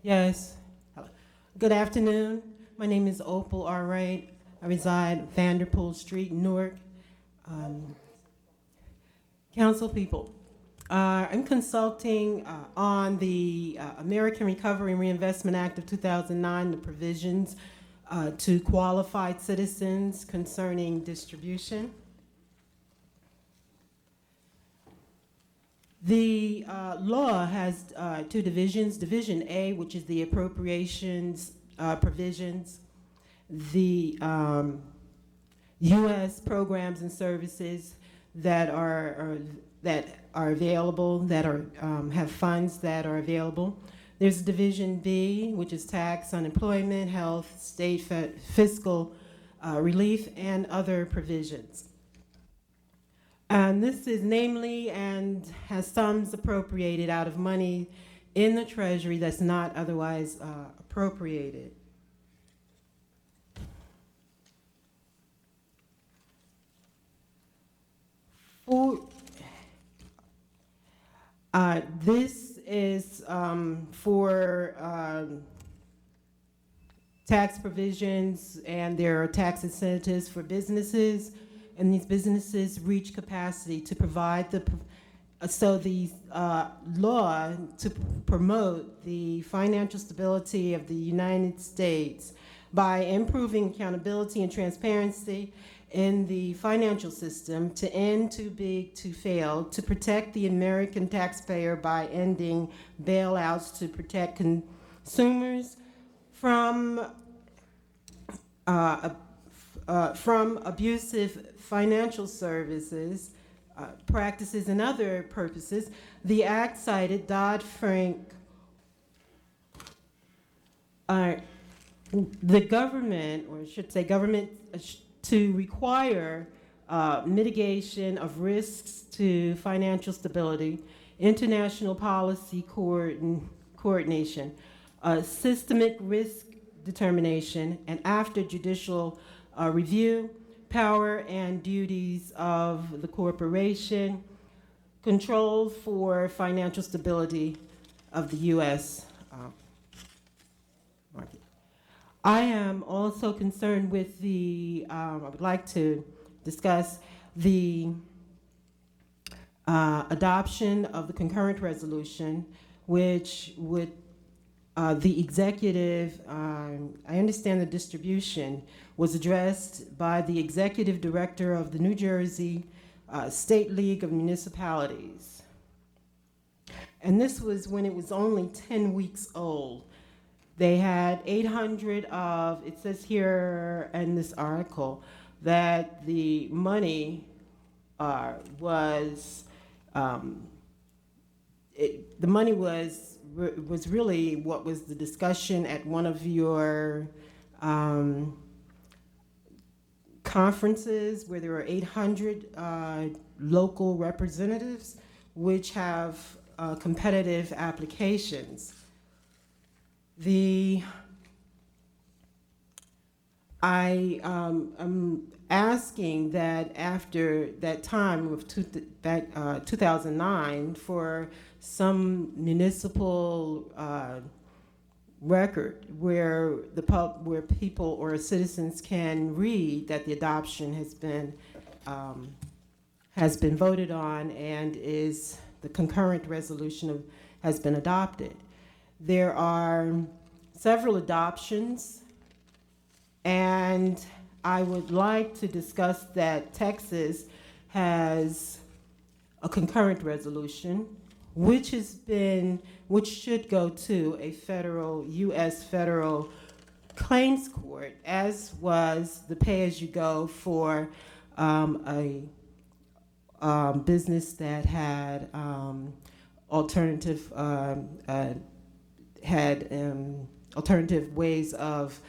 Yes. Hello. Good afternoon. My name is Opal R. Wright. I reside Vanderpool Street, Newark. Council people, I'm consulting on the American Recovery and Reinvestment Act of 2009, the provisions to qualified citizens concerning distribution. The law has two divisions. Division A, which is the appropriations provisions, the U.S. programs and services that are available, that are have funds that are available. There's Division B, which is tax, unemployment, health, state fiscal relief, and other provisions. And this is namely and has sums appropriated out of money in the Treasury that's not otherwise appropriated. This is for tax provisions, and there are tax incentives for businesses, and these businesses reach capacity to provide the law to promote the financial stability of the United States by improving accountability and transparency in the financial system, to end too big to fail, to protect the American taxpayer by ending bailouts, to protect consumers from abusive financial services, practices, and other purposes. The act cited Dodd-Frank. The government, or I should say government, to require mitigation of risks to financial stability, international policy coordination, systemic risk determination, and after judicial review, power and duties of the corporation, controls for financial stability of the U.S. market. I am also concerned with the, I would like to discuss the adoption of the concurrent resolution, which would, the executive, I understand the distribution was addressed by the executive director of the New Jersey State League of Municipalities. And this was when it was only 10 weeks old. They had 800 of, it says here in this article, that the money was really what was the discussion at one of your conferences, where there were 800 local representatives which have competitive applications. I am asking that after that time of 2009 for some municipal record where where people or citizens can read that the adoption has been voted on and is the concurrent resolution has been adopted. There are several adoptions, and I would like to discuss that Texas has a concurrent resolution, which should go to a U.S. federal claims court, as was the pay-as-you-go for a business that had alternative ways of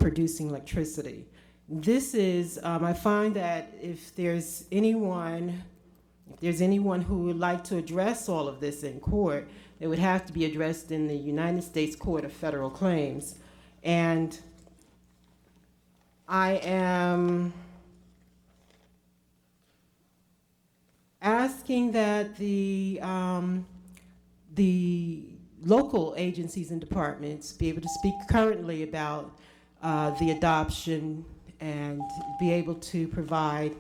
producing electricity. This is, I find that if there's anyone who would like to address all of this in court, it would have to be addressed in the United States Court of Federal Claims. And I am asking that the local agencies and departments be able to speak currently about the adoption and be able to provide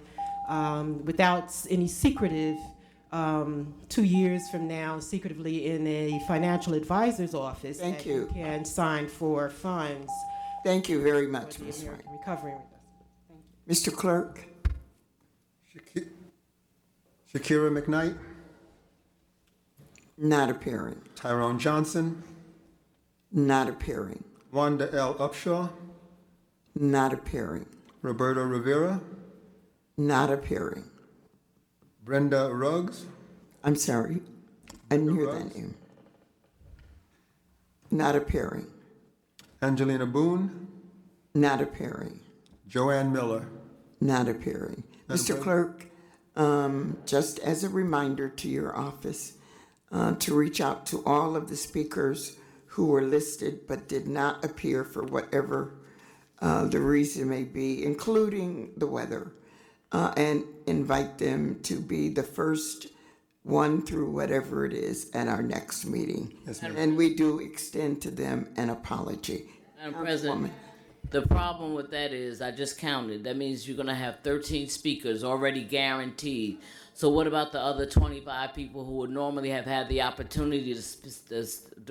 without any secretive 2 years from now, secretively in a financial advisor's office. Thank that you. can sign for funds. Thank you very much, for the Ms. Wright. American Recovery Investment. Mr. Clerk? Shakira McKnight, Not appearing. Tyrone Johnson, Not appearing. Wanda L. Upshaw, Not appearing. Roberto Rivera, Not appearing. Brenda Ruggs, I'm sorry. I didn't hear Ruggs? that name. Not appearing. Angelina Boone, Not appearing. Joanne Miller. Not appearing. Madam Mr. Clerk, just as a reminder to your office, to reach out to all of the speakers who were listed but did not appear for whatever the reason may be, including the weather, and invite them to be the first one through whatever it is at our next meeting. Yes, ma'am. And we do extend to them an apology. Madam President, the problem with that is, I just counted, that means you're gonna have 13 speakers already guaranteed. So what about the other 25 people who would normally have had the opportunity to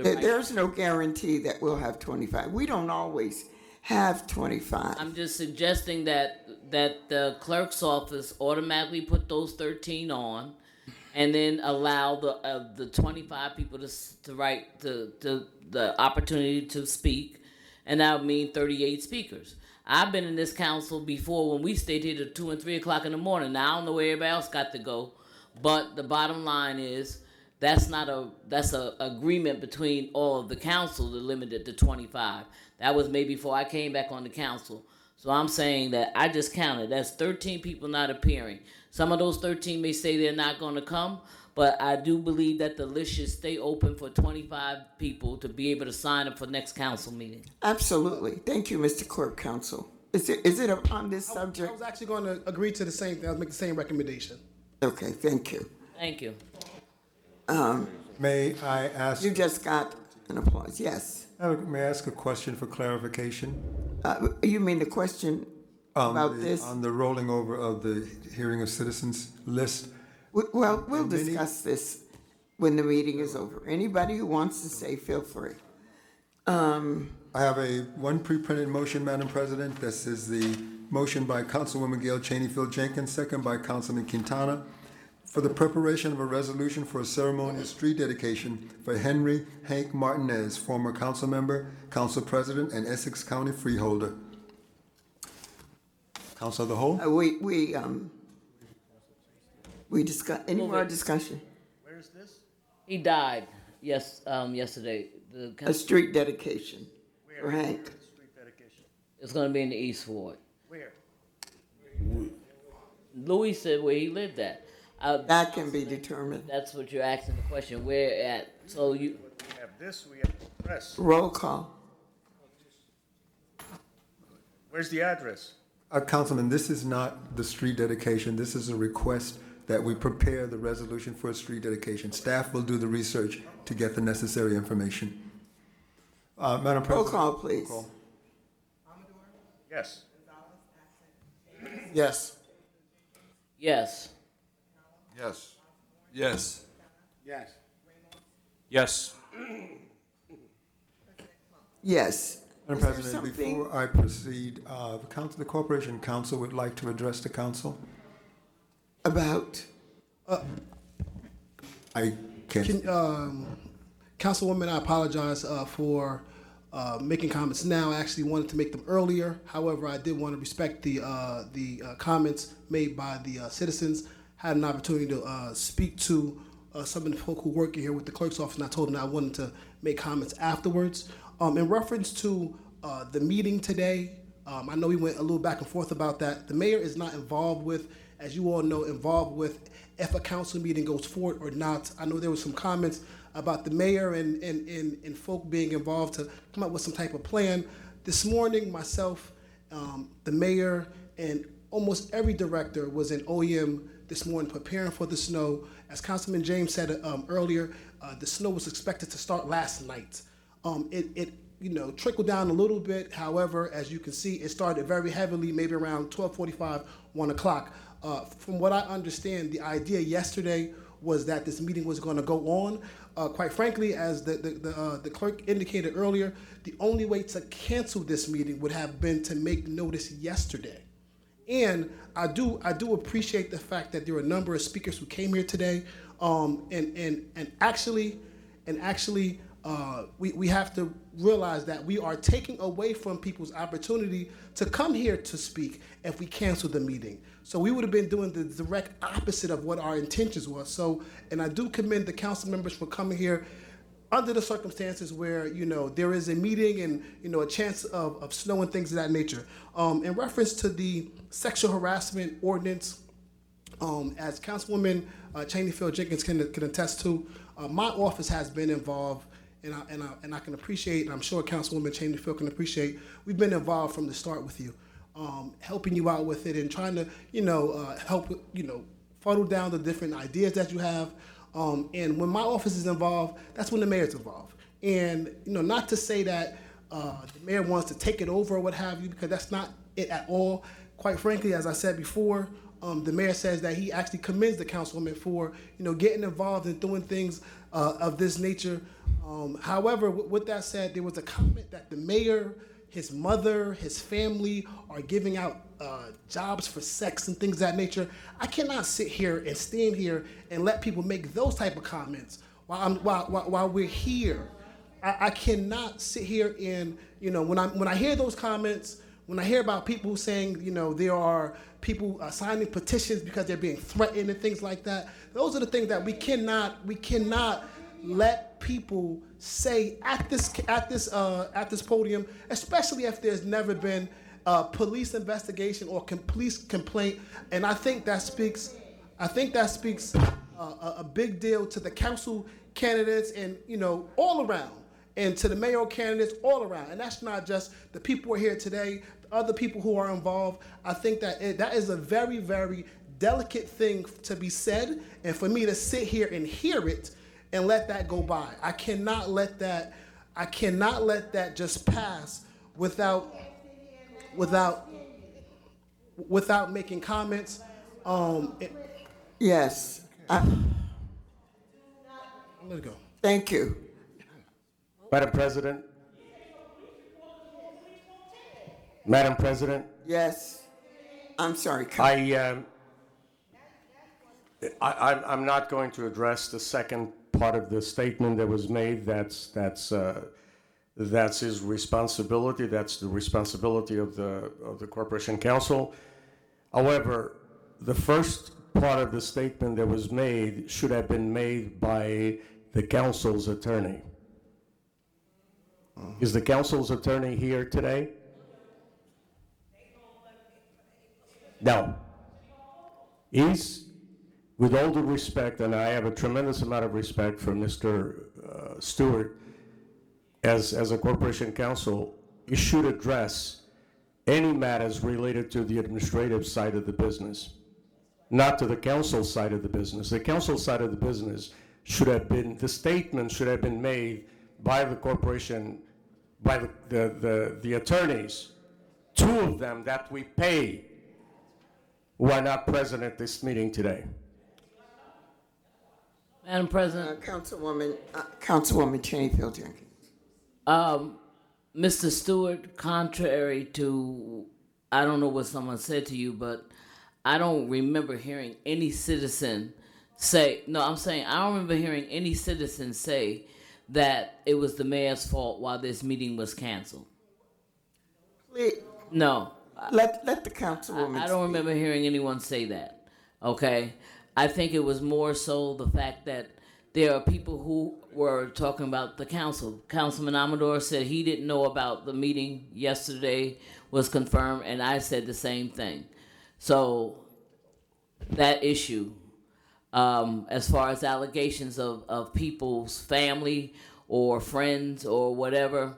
There's no guarantee that we'll have 25. We don't always have 25. I'm just suggesting that the clerk's office automatically put those 13 on, and then allow the 25 people to write the opportunity to speak, and that would mean 38 speakers. I've been in this council before when we stayed here till 2 and 3 o'clock in the morning. Now I don't know where everybody else got to go, but the bottom line is that's a agreement between all of the council to limit it to 25. That was maybe before I came back on the council. So I'm saying that I just counted. That's 13 people not appearing. Some of those 13 may say they're not going to come, but I do believe that the list should stay open for 25 people to be able to sign up for next council meeting. Absolutely. Thank you, Mr. Clerk Counsel. Is it on this subject? I was actually going to agree to the same thing. I'll make the same recommendation. Okay, thank you. Thank you. May I ask? You just got an applause. Yes. May I ask a question for clarification? You mean the question about this? On the rolling over of the hearing of citizens list? Well, we'll discuss this when the meeting is over. Anybody who wants to say, feel free. I have one pre-printed motion, Madam President. This is the motion by Councilwoman Gail Cheney-Field Jenkins, second by Councilman Quintana, for the preparation of a resolution for a ceremonial street dedication for Henry Hank Martinez, former council member, council president, and Essex County freeholder. Council of the whole? We discuss, any more discussion? Where's this? He died yesterday. A street dedication for Hank. Street dedication. It's going to be in the East Ward. Where? Louis said where he lived at. That can be determined. That's what you're asking the question. Where at? So you. We have this, we have the press. Roll call. Where's the address? Councilman, this is not the street dedication. This is a request that we prepare the resolution for a street dedication. Staff will do the research to get the necessary information. Madam President. Roll call, please. Roll call. Yes. Yes. Yes. Yes. Yes. Yes. Yes. Yes. Madam Is there President, something- before I proceed, the Corporation Council would like to address the council. About? I can't. Councilwoman, I apologize for making comments now. I actually wanted to make them earlier. However, I did want to respect the comments made by the citizens. Had an opportunity to speak to some of the folk who work here with the clerk's office, and I told them that I wanted to make comments afterwards. In reference to the meeting today, I know we went a little back and forth about that. The mayor is not involved with, as you all know, if a council meeting goes forward or not. I know there was some comments about the mayor and folk being involved to come up with some type of plan. This morning, myself, the mayor, and almost every director was in OEM this morning preparing for the snow. As Councilman James said earlier, the snow was expected to start last night. It trickled down a little bit. However, as you can see, it started very heavily, maybe around 12:45, 1 o'clock. From what I understand, the idea yesterday was that this meeting was going to go on. Quite frankly, as the clerk indicated earlier, the only way to cancel this meeting would have been to make notice yesterday. And I do appreciate the fact that there were a number of speakers who came here today, and actually, we have to realize that we are taking away from people's opportunity to come here to speak if we cancel the meeting. So we would have been doing the direct opposite of what our intentions were. So, and I do commend the council members for coming here under the circumstances where, there is a meeting and, a chance of snow and things of that nature. In reference to the sexual harassment ordinance, as Councilwoman Cheney Field Jenkins can attest to, my office has been involved, and I can appreciate, and I'm sure Councilwoman Cheney Field can appreciate, we've been involved from the start with you, helping you out with it and trying to, help, funnel down the different ideas that you have. And when my office is involved, that's when the mayor's involved. And, not to say that the mayor wants to take it over or what have you, because that's not it at all. Quite frankly, as I said before, the mayor says that he actually commends the councilwoman for, getting involved and doing things of this nature. However, with that said, there was a comment that the mayor, his mother, his family are giving out jobs for sex and things of that nature. I cannot sit here and stand here and let people make those type of comments while we're here. I cannot sit here and, when I hear those comments, when I hear about people saying, there are people signing petitions because they're being threatened and things like that, those are the things that we cannot let people say at this podium, especially if there's never been a police investigation or police complaint. And I think that speaks a big deal to the council candidates and all around, and to the mayoral candidates all around. And that's not just the people who are here today, the other people who are involved. I think that that is a very, very delicate thing to be said, and for me to sit here and hear it and let that go by. I cannot let that just pass without making comments. Yes. Let it go. Thank you. Madam President. Madam President. Yes. I'm sorry. I'm not going to address the second part of the statement that was made. That's his responsibility. That's the responsibility of the Corporation Council. However, the first part of the statement that was made should have been made by the council's attorney. Is the council's attorney here today? No. He's, with all due respect, and I have a tremendous amount of respect for Mr. Stewart, as a corporation counsel, he should address any matters related to the administrative side of the business, not to the council side of the business. The council side of the business the statement should have been made by the corporation, by the attorneys, two of them that we pay, who are not present at this meeting today. Madam President. Councilwoman Cheney Field Jenkins. Mr. Stewart, contrary to, I don't know what someone said to you, but I don't remember hearing any citizen say, I don't remember hearing any citizen say that it was the mayor's fault while this meeting was canceled. Please. No. Let the councilwoman I don't remember hearing anyone say that, okay? I think it was more so the fact that there are people who were talking about the council. Councilman Amador said he didn't know about the meeting yesterday was confirmed, and I said the same thing. So that issue, as far as allegations of people's family or friends or whatever,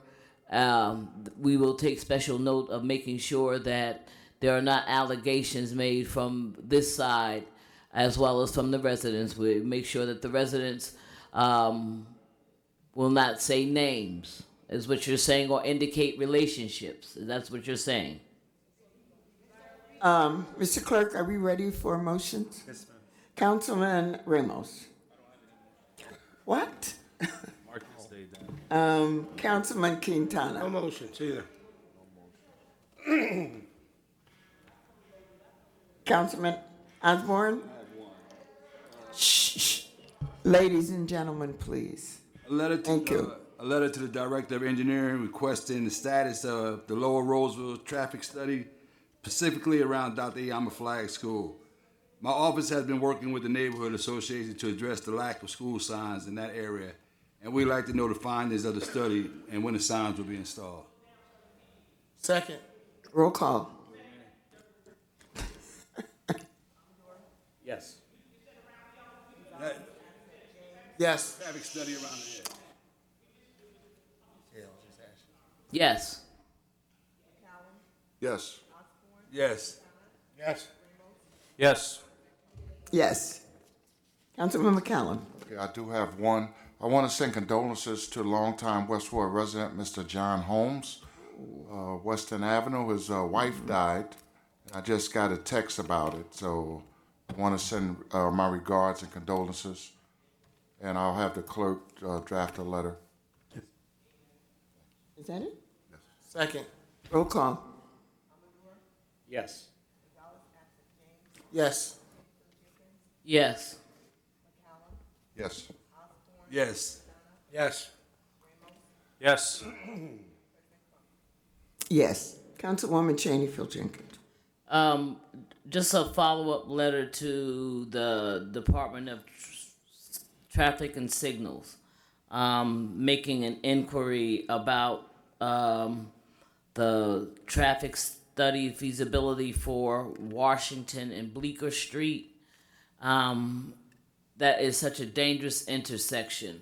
we will take special note of making sure that there are not allegations made from this side as well as from the residents. We make sure that the residents will not say names, is what you're saying, or indicate relationships. That's what you're saying. Mr. Clerk, are we ready for motions? Yes, ma'am. Councilman Ramos. What? Councilman Quintana. No motions either. Councilman Osborne. Shh. Ladies and gentlemen, please. Thank you. A letter to the Director of Engineering requesting the status of the Lower Roseville traffic study, specifically around Dr. Iyama Flag School. My office has been working with the neighborhood association to address the lack of school signs in that area, and we'd like to know the findings of the study and when the signs will be installed. Second. Roll call. Yes. Yes. Traffic study around the area. Yes. Yes. Yes. Yes. Yes. Yes. Councilman McCallum. Okay, I do have one. I want to send condolences to longtime Westport resident, Mr. John Holmes, Western Avenue. His wife died. I just got a text about it, so I want to send my regards and condolences, and I'll have the clerk draft a letter. Is that it? Second. Roll call. Yes. Yes. Yes. Yes. Yes. Yes. Yes. Yes. Councilwoman Cheney Jenkins. Just a follow-up letter to the Department of Traffic and Signals, making an inquiry about the traffic study feasibility for Washington and Bleecker Street. That is such a dangerous intersection.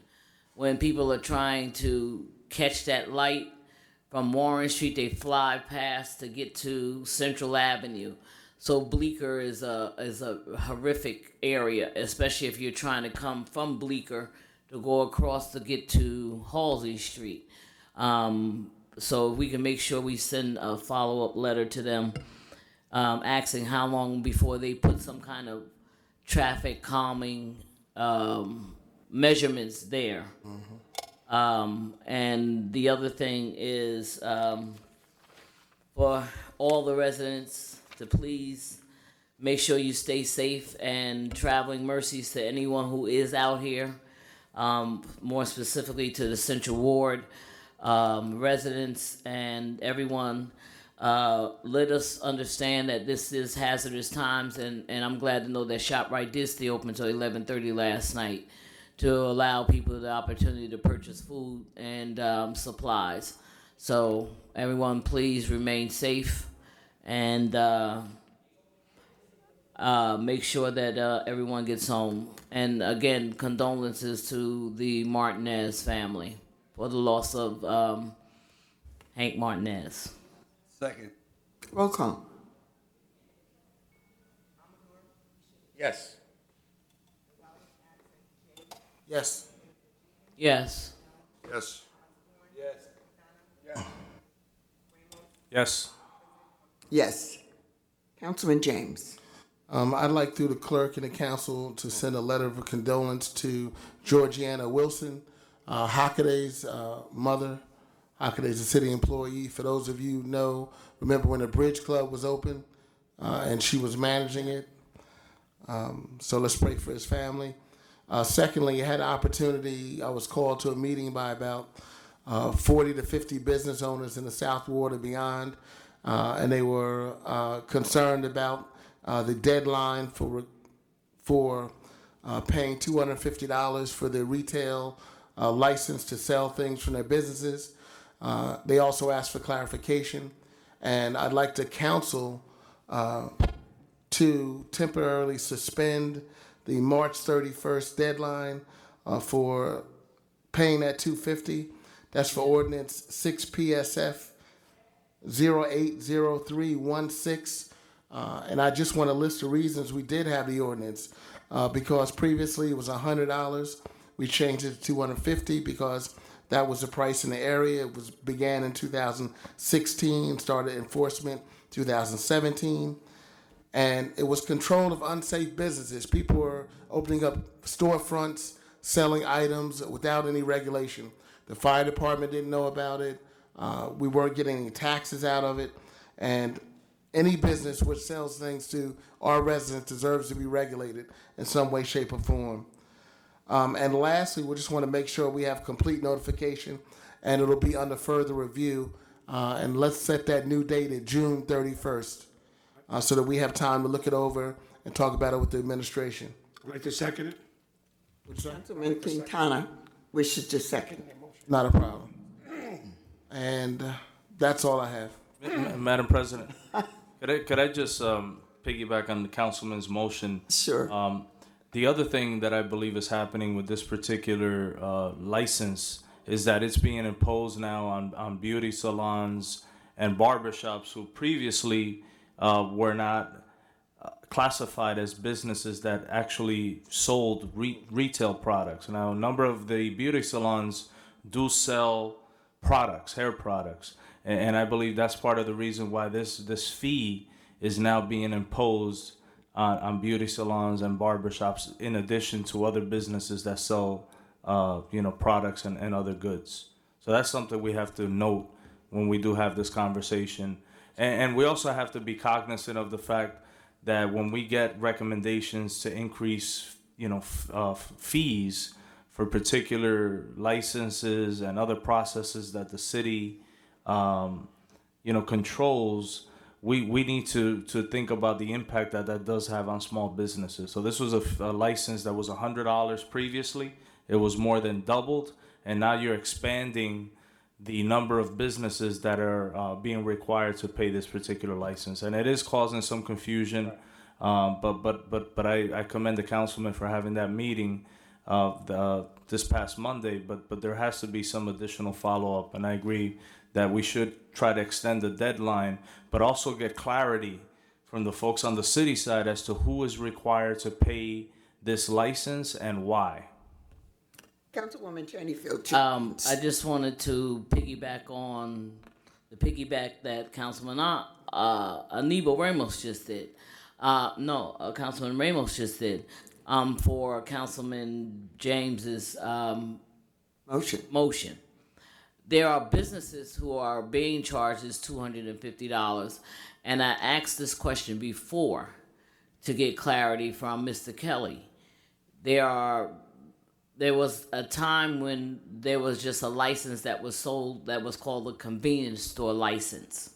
When people are trying to catch that light from Warren Street, they fly past to get to Central Avenue. So Bleecker is a horrific area, especially if you're trying to come from Bleecker to go across to get to Halsey Street. So if we can make sure we send a follow-up letter to them, asking how long before they put some kind of traffic calming measurements there. And the other thing is for all the residents to please make sure you stay safe, and traveling mercies to anyone who is out here, more specifically to the Central Ward residents and everyone. Let us understand that this is hazardous times, and I'm glad to know that ShopRite did stay open until 11:30 last night to allow people the opportunity to purchase food and supplies. So everyone, please remain safe and make sure that everyone gets home. And again, condolences to the Martinez family for the loss of Hank Martinez. Second. Roll call. Yes. Yes. Yes. Yes. Yes. Yes. Councilman James. I'd like through the clerk and the council to send a letter of condolence to Georgiana Wilson, Hockaday's mother. Hockaday's a city employee. For those of you who know, remember when the Bridge Club was open and she was managing it. So let's pray for his family. Secondly, I had an opportunity. I was called to a meeting by about 40 to 50 business owners in the South Ward and beyond, and they were concerned about the deadline for paying $250 for their retail license to sell things from their businesses. They also asked for clarification, and I'd like to counsel to temporarily suspend the March 31st deadline for paying that $250. That's for ordinance 6 PSF 080316. And I just want to list the reasons we did have the ordinance. Because previously it was $100. We changed it to $250 because that was the price in the area. It began in 2016, started enforcement 2017. And it was control of unsafe businesses. People were opening up storefronts, selling items without any regulation. The fire department didn't know about it. We weren't getting any taxes out of it. And any business which sells things to our residents deserves to be regulated in some way, shape, or form. And lastly, we just want to make sure we have complete notification, and it'll be under further review. And let's set that new date at June 31st, so that we have time to look it over and talk about it with the administration. I'd like to second it. Councilman Quintana wishes to second. Not a problem. And that's all I have. Madam President, could I just piggyback on the councilman's motion? Sure. The other thing that I believe is happening with this particular license is that it's being imposed now on beauty salons and barbershops who previously were not classified as businesses that actually sold retail products. Now, a number of the beauty salons do sell products, hair products, and I believe that's part of the reason why this fee is now being imposed on beauty salons and barbershops, in addition to other businesses that sell, products and other goods. So that's something we have to note when we do have this conversation. And we also have to be cognizant of the fact that when we get recommendations to increase, fees for particular licenses and other processes that the city, controls, we need to think about the impact that does have on small businesses. So this was a license that was $100 previously. It was more than doubled, and now you're expanding the number of businesses that are being required to pay this particular license, and it is causing some confusion. But I commend the councilman for having that meeting this past Monday. But there has to be some additional follow up, and I agree that we should try to extend the deadline, but also get clarity from the folks on the city side as to who is required to pay this license and why. Councilwoman Cheneyfield. I just wanted to piggyback on the piggyback that Councilman Aníbal Ramos just did. Councilman Ramos just did. For Councilman James's motion. There are businesses who are being charged this $250, and I asked this question before to get clarity from Mr. Kelly. There was a time when there was just a license that was sold that was called a convenience store license.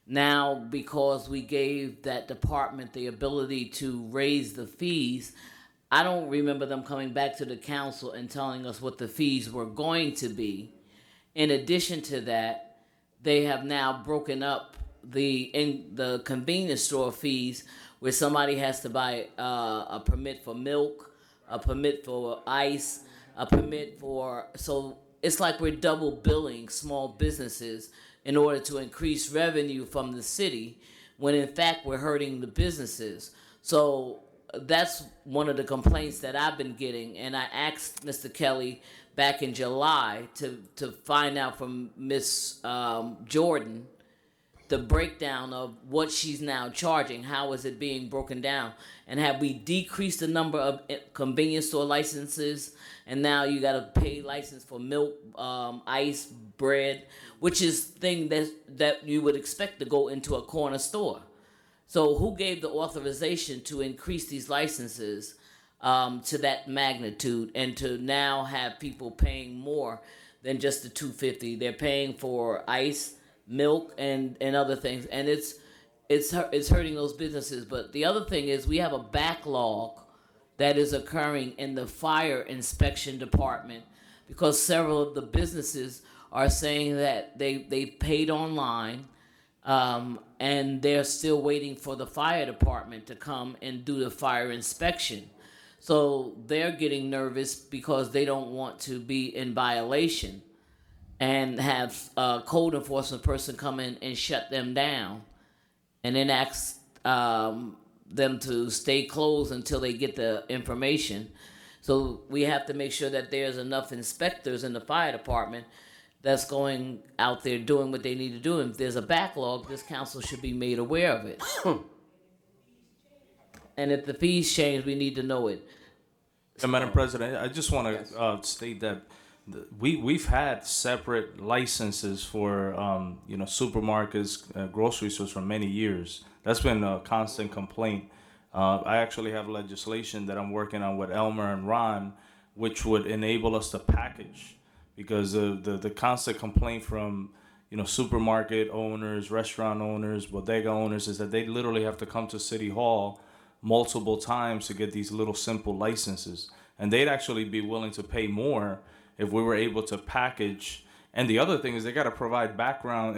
Now, because we gave that department the ability to raise the fees, I don't remember them coming back to the council and telling us what the fees were going to be. In addition to that, they have now broken up the convenience store fees, where somebody has to buy a permit for milk, a permit for ice, a permit for, so it's like we're double billing small businesses in order to increase revenue from the city, when in fact we're hurting the businesses. So that's one of the complaints that I've been getting, and I asked Mr. Kelly back in July to find out from Miss Jordan the breakdown of what she's now charging. How is it being broken down? And have we decreased the number of convenience store licenses, and now you got to pay license for milk, ice, bread, which is thing that you would expect to go into a corner store. So who gave the authorization to increase these licenses to that magnitude, and to now have people paying more than just the $250? They're paying for ice, milk, and other things, and it's hurting those businesses. But the other thing is, we have a backlog that is occurring in the fire inspection department, because several of the businesses are saying that they paid online, and they're still waiting for the fire department to come and do the fire inspection. So they're getting nervous because they don't want to be in violation and have a code enforcement person come in and shut them down, and then ask them to stay closed until they get the information. So we have to make sure that there's enough inspectors in the fire department that's going out there doing what they need to do. If there's a backlog, this council should be made aware of it. And if the fees change, we need to know it. Madam President, I just want to state that we've had separate licenses for supermarkets, grocery stores for many years. That's been a constant complaint. I actually have legislation that I'm working on with Elmer and Ron, which would enable us to package, because the constant complaint from supermarket owners, restaurant owners, bodega owners is that they literally have to come to City Hall multiple times to get these little simple licenses. And they'd actually be willing to pay more if we were able to package. And the other thing is they got to provide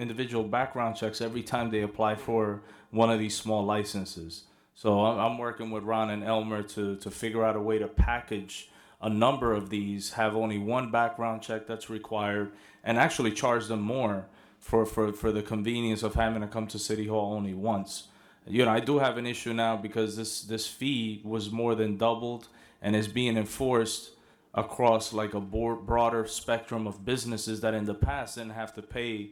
individual background checks every time they apply for one of these small licenses. So I'm working with Ron and Elmer to figure out a way to package a number of these, have only one background check that's required, and actually charge them more for the convenience of having to come to City Hall only once. I do have an issue now because this fee was more than doubled and is being enforced across like a broader spectrum of businesses that in the past didn't have to pay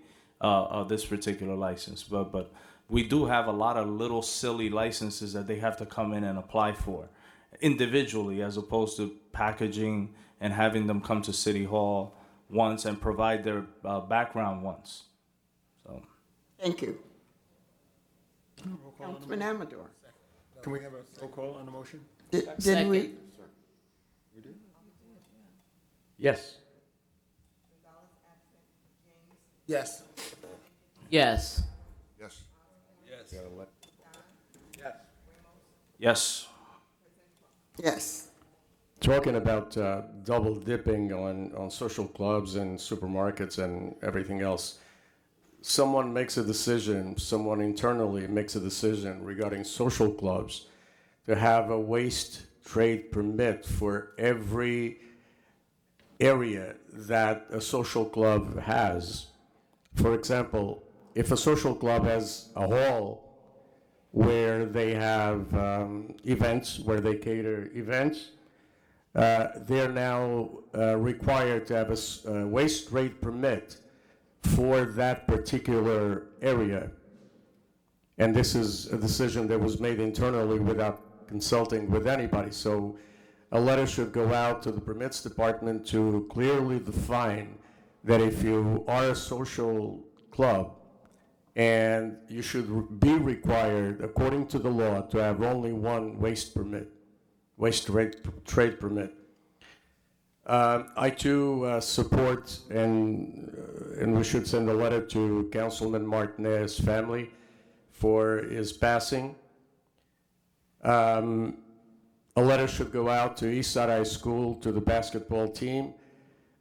this particular license. But we do have a lot of little silly licenses that they have to come in and apply for individually, as opposed to packaging and having them come to City Hall once and provide their background once. So. Thank you. Councilman Amador. Can we have a roll call on the motion? Didn't we? We did? Yes. Yes. Yes. Yes. Yes. Yes. Talking about double dipping on social clubs and supermarkets and everything else, someone internally makes a decision regarding social clubs to have a waste trade permit for every area that a social club has. For example, if a social club has a hall where they have events, where they cater events, they're now required to have a waste trade permit for that particular area. And this is a decision that was made internally without consulting with anybody. So a letter should go out to the permits department to clearly define that if you are a social club and you should be required, according to the law, to have only one waste trade permit. I too support, and we should send a letter to Councilman Martinez's family for his passing. A letter should go out to Eastside High School, to the basketball team,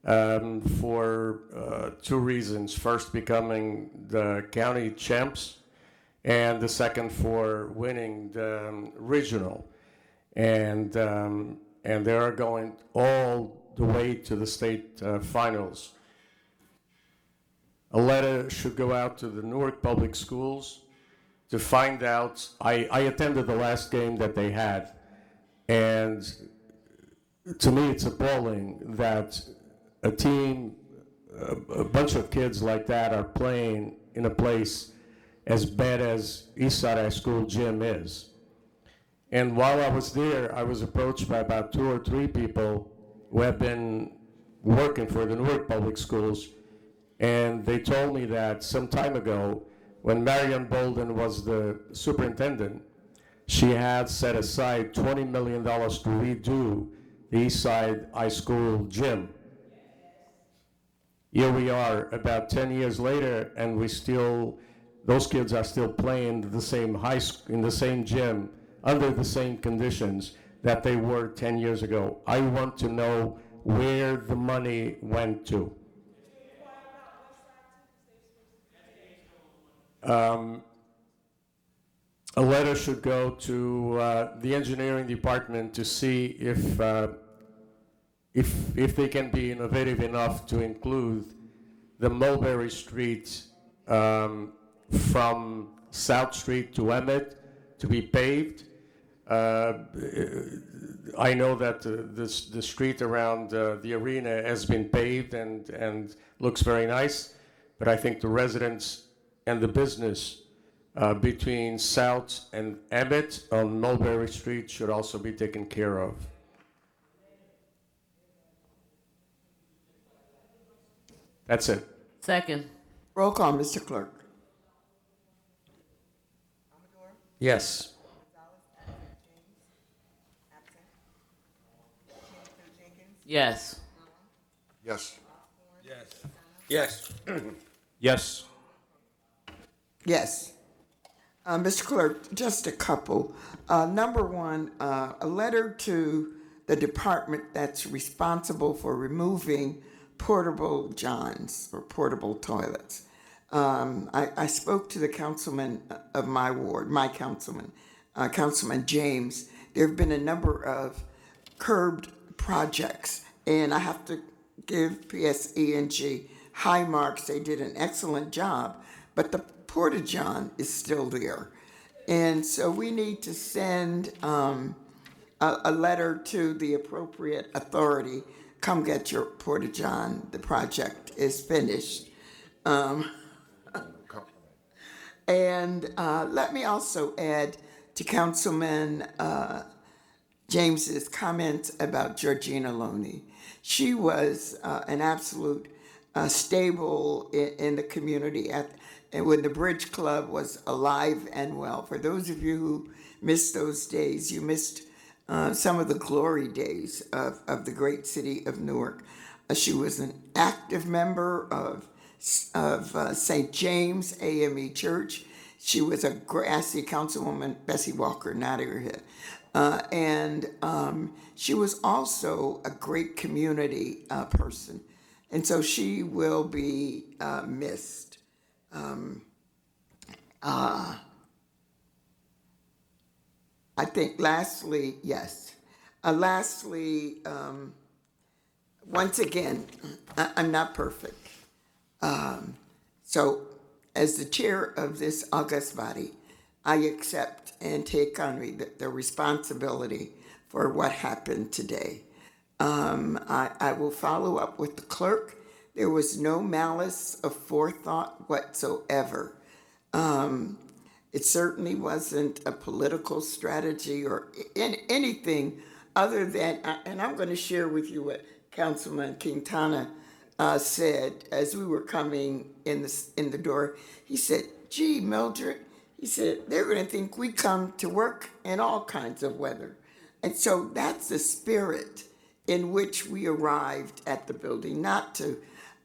for two reasons. First, becoming the county champs, and the second for winning the regional. And they are going all the way to the state finals. A letter should go out to the Newark Public Schools to find out. I attended the last game that they had, and to me it's appalling that a team, a bunch of kids like that are playing in a place as bad as Eastside High School gym is. And while I was there, I was approached by about 2 or 3 people who have been working for the Newark Public Schools, and they told me that some time ago, when Marion Bolden was the superintendent, she had set aside $20 million to redo the Eastside High School gym. Here we are, about 10 years later, and those kids are still playing in the same gym, under the same conditions that they were 10 years ago. I want to know where the money went to. A letter should go to the engineering department to see if they can be innovative enough to include the Mulberry Street from South Street to Emmett to be paved. I know that the street around the arena has been paved and looks very nice, but I think the residents and the business between South and Emmett on Mulberry Street should also be taken care of. That's it. Second. Roll call, Mr. Clerk. Yes. Yes. Yes. Yes. Yes. Yes. Mr. Clerk, just a couple. Number one, a letter to the department that's responsible for removing portable johns or portable toilets. I spoke to the councilman of my ward, my councilman, Councilman James. There have been a number of curbed projects, and I have to give PSE&G high marks. They did an excellent job, but the porta-john is still there. And so we need to send a letter to the appropriate authority. Come get your porta-john. The project is finished. And let me also add to Councilman James's comments about Georgina Loney. She was an absolute staple in the community and when the Bridge Club was alive and well. For those of you who missed those days, you missed some of the glory days of the great city of Newark. She was an active member of St. James AME Church. She was a grassy councilwoman, Bessie Walker, not her head. And she was also a great community person. And so she will be missed. I think lastly, yes. Once again, I'm not perfect. So as the chair of this august body, I accept and take on me the responsibility for what happened today. I will follow up with the clerk. There was no malice of forethought whatsoever. It certainly wasn't a political strategy or anything other than, and I'm going to share with you what Councilman Quintana said as we were coming in the door. He said, "Gee, Mildred," he said, "they're going to think we come to work in all kinds of weather." And so that's the spirit in which we arrived at the building, not to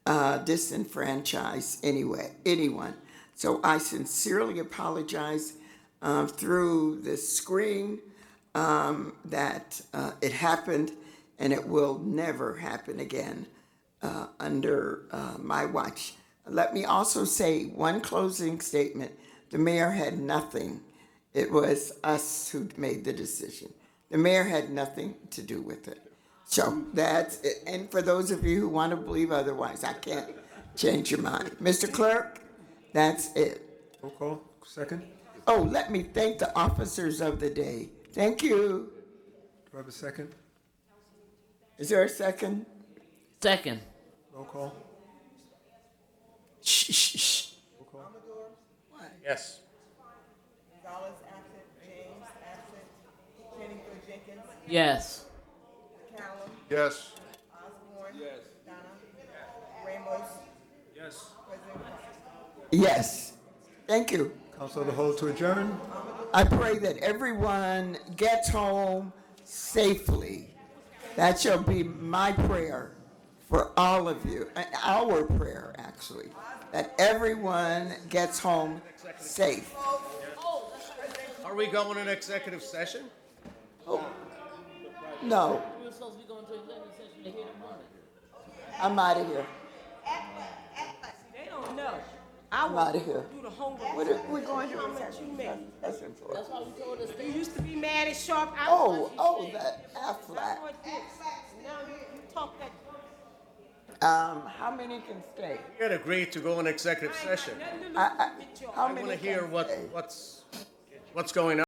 disenfranchise anyone. So I sincerely apologize through the screen that it happened, and it will never happen again under my watch. Let me also say one closing statement. The mayor had nothing. It was us who made the decision. The mayor had nothing to do with it. So that's it. And for those of you who want to believe otherwise, I can't change your mind. Mr. Clerk, that's it. Roll call, second. Oh, let me thank the officers of the day. Thank you. Do I have a second? Is there a second? Second. Roll call. Shh, shh, shh. Roll call. Yes. Gonzalez absent, James absent, Kennington Jenkins, Yes. Callum, Yes. Osborne, yes. Donna, Ramos, Yes. yes. Thank you. Council of the whole to adjourn. I pray that everyone gets home safely. That shall be my prayer for all of you, our prayer actually, that everyone gets home safe. Are we going in executive session? No, We were supposed to be going to executive session to hear the money. I'm out of here. They don't know. I'm out of here. Do the homework. What are we going to? How much you make? That's important. That's why we told us You used to be mad at Sharp. Oh, that Aflac. Like this. Now you talk that. How many can stay? We had agreed to go in executive session. How I many want to can hear stay? what's going on.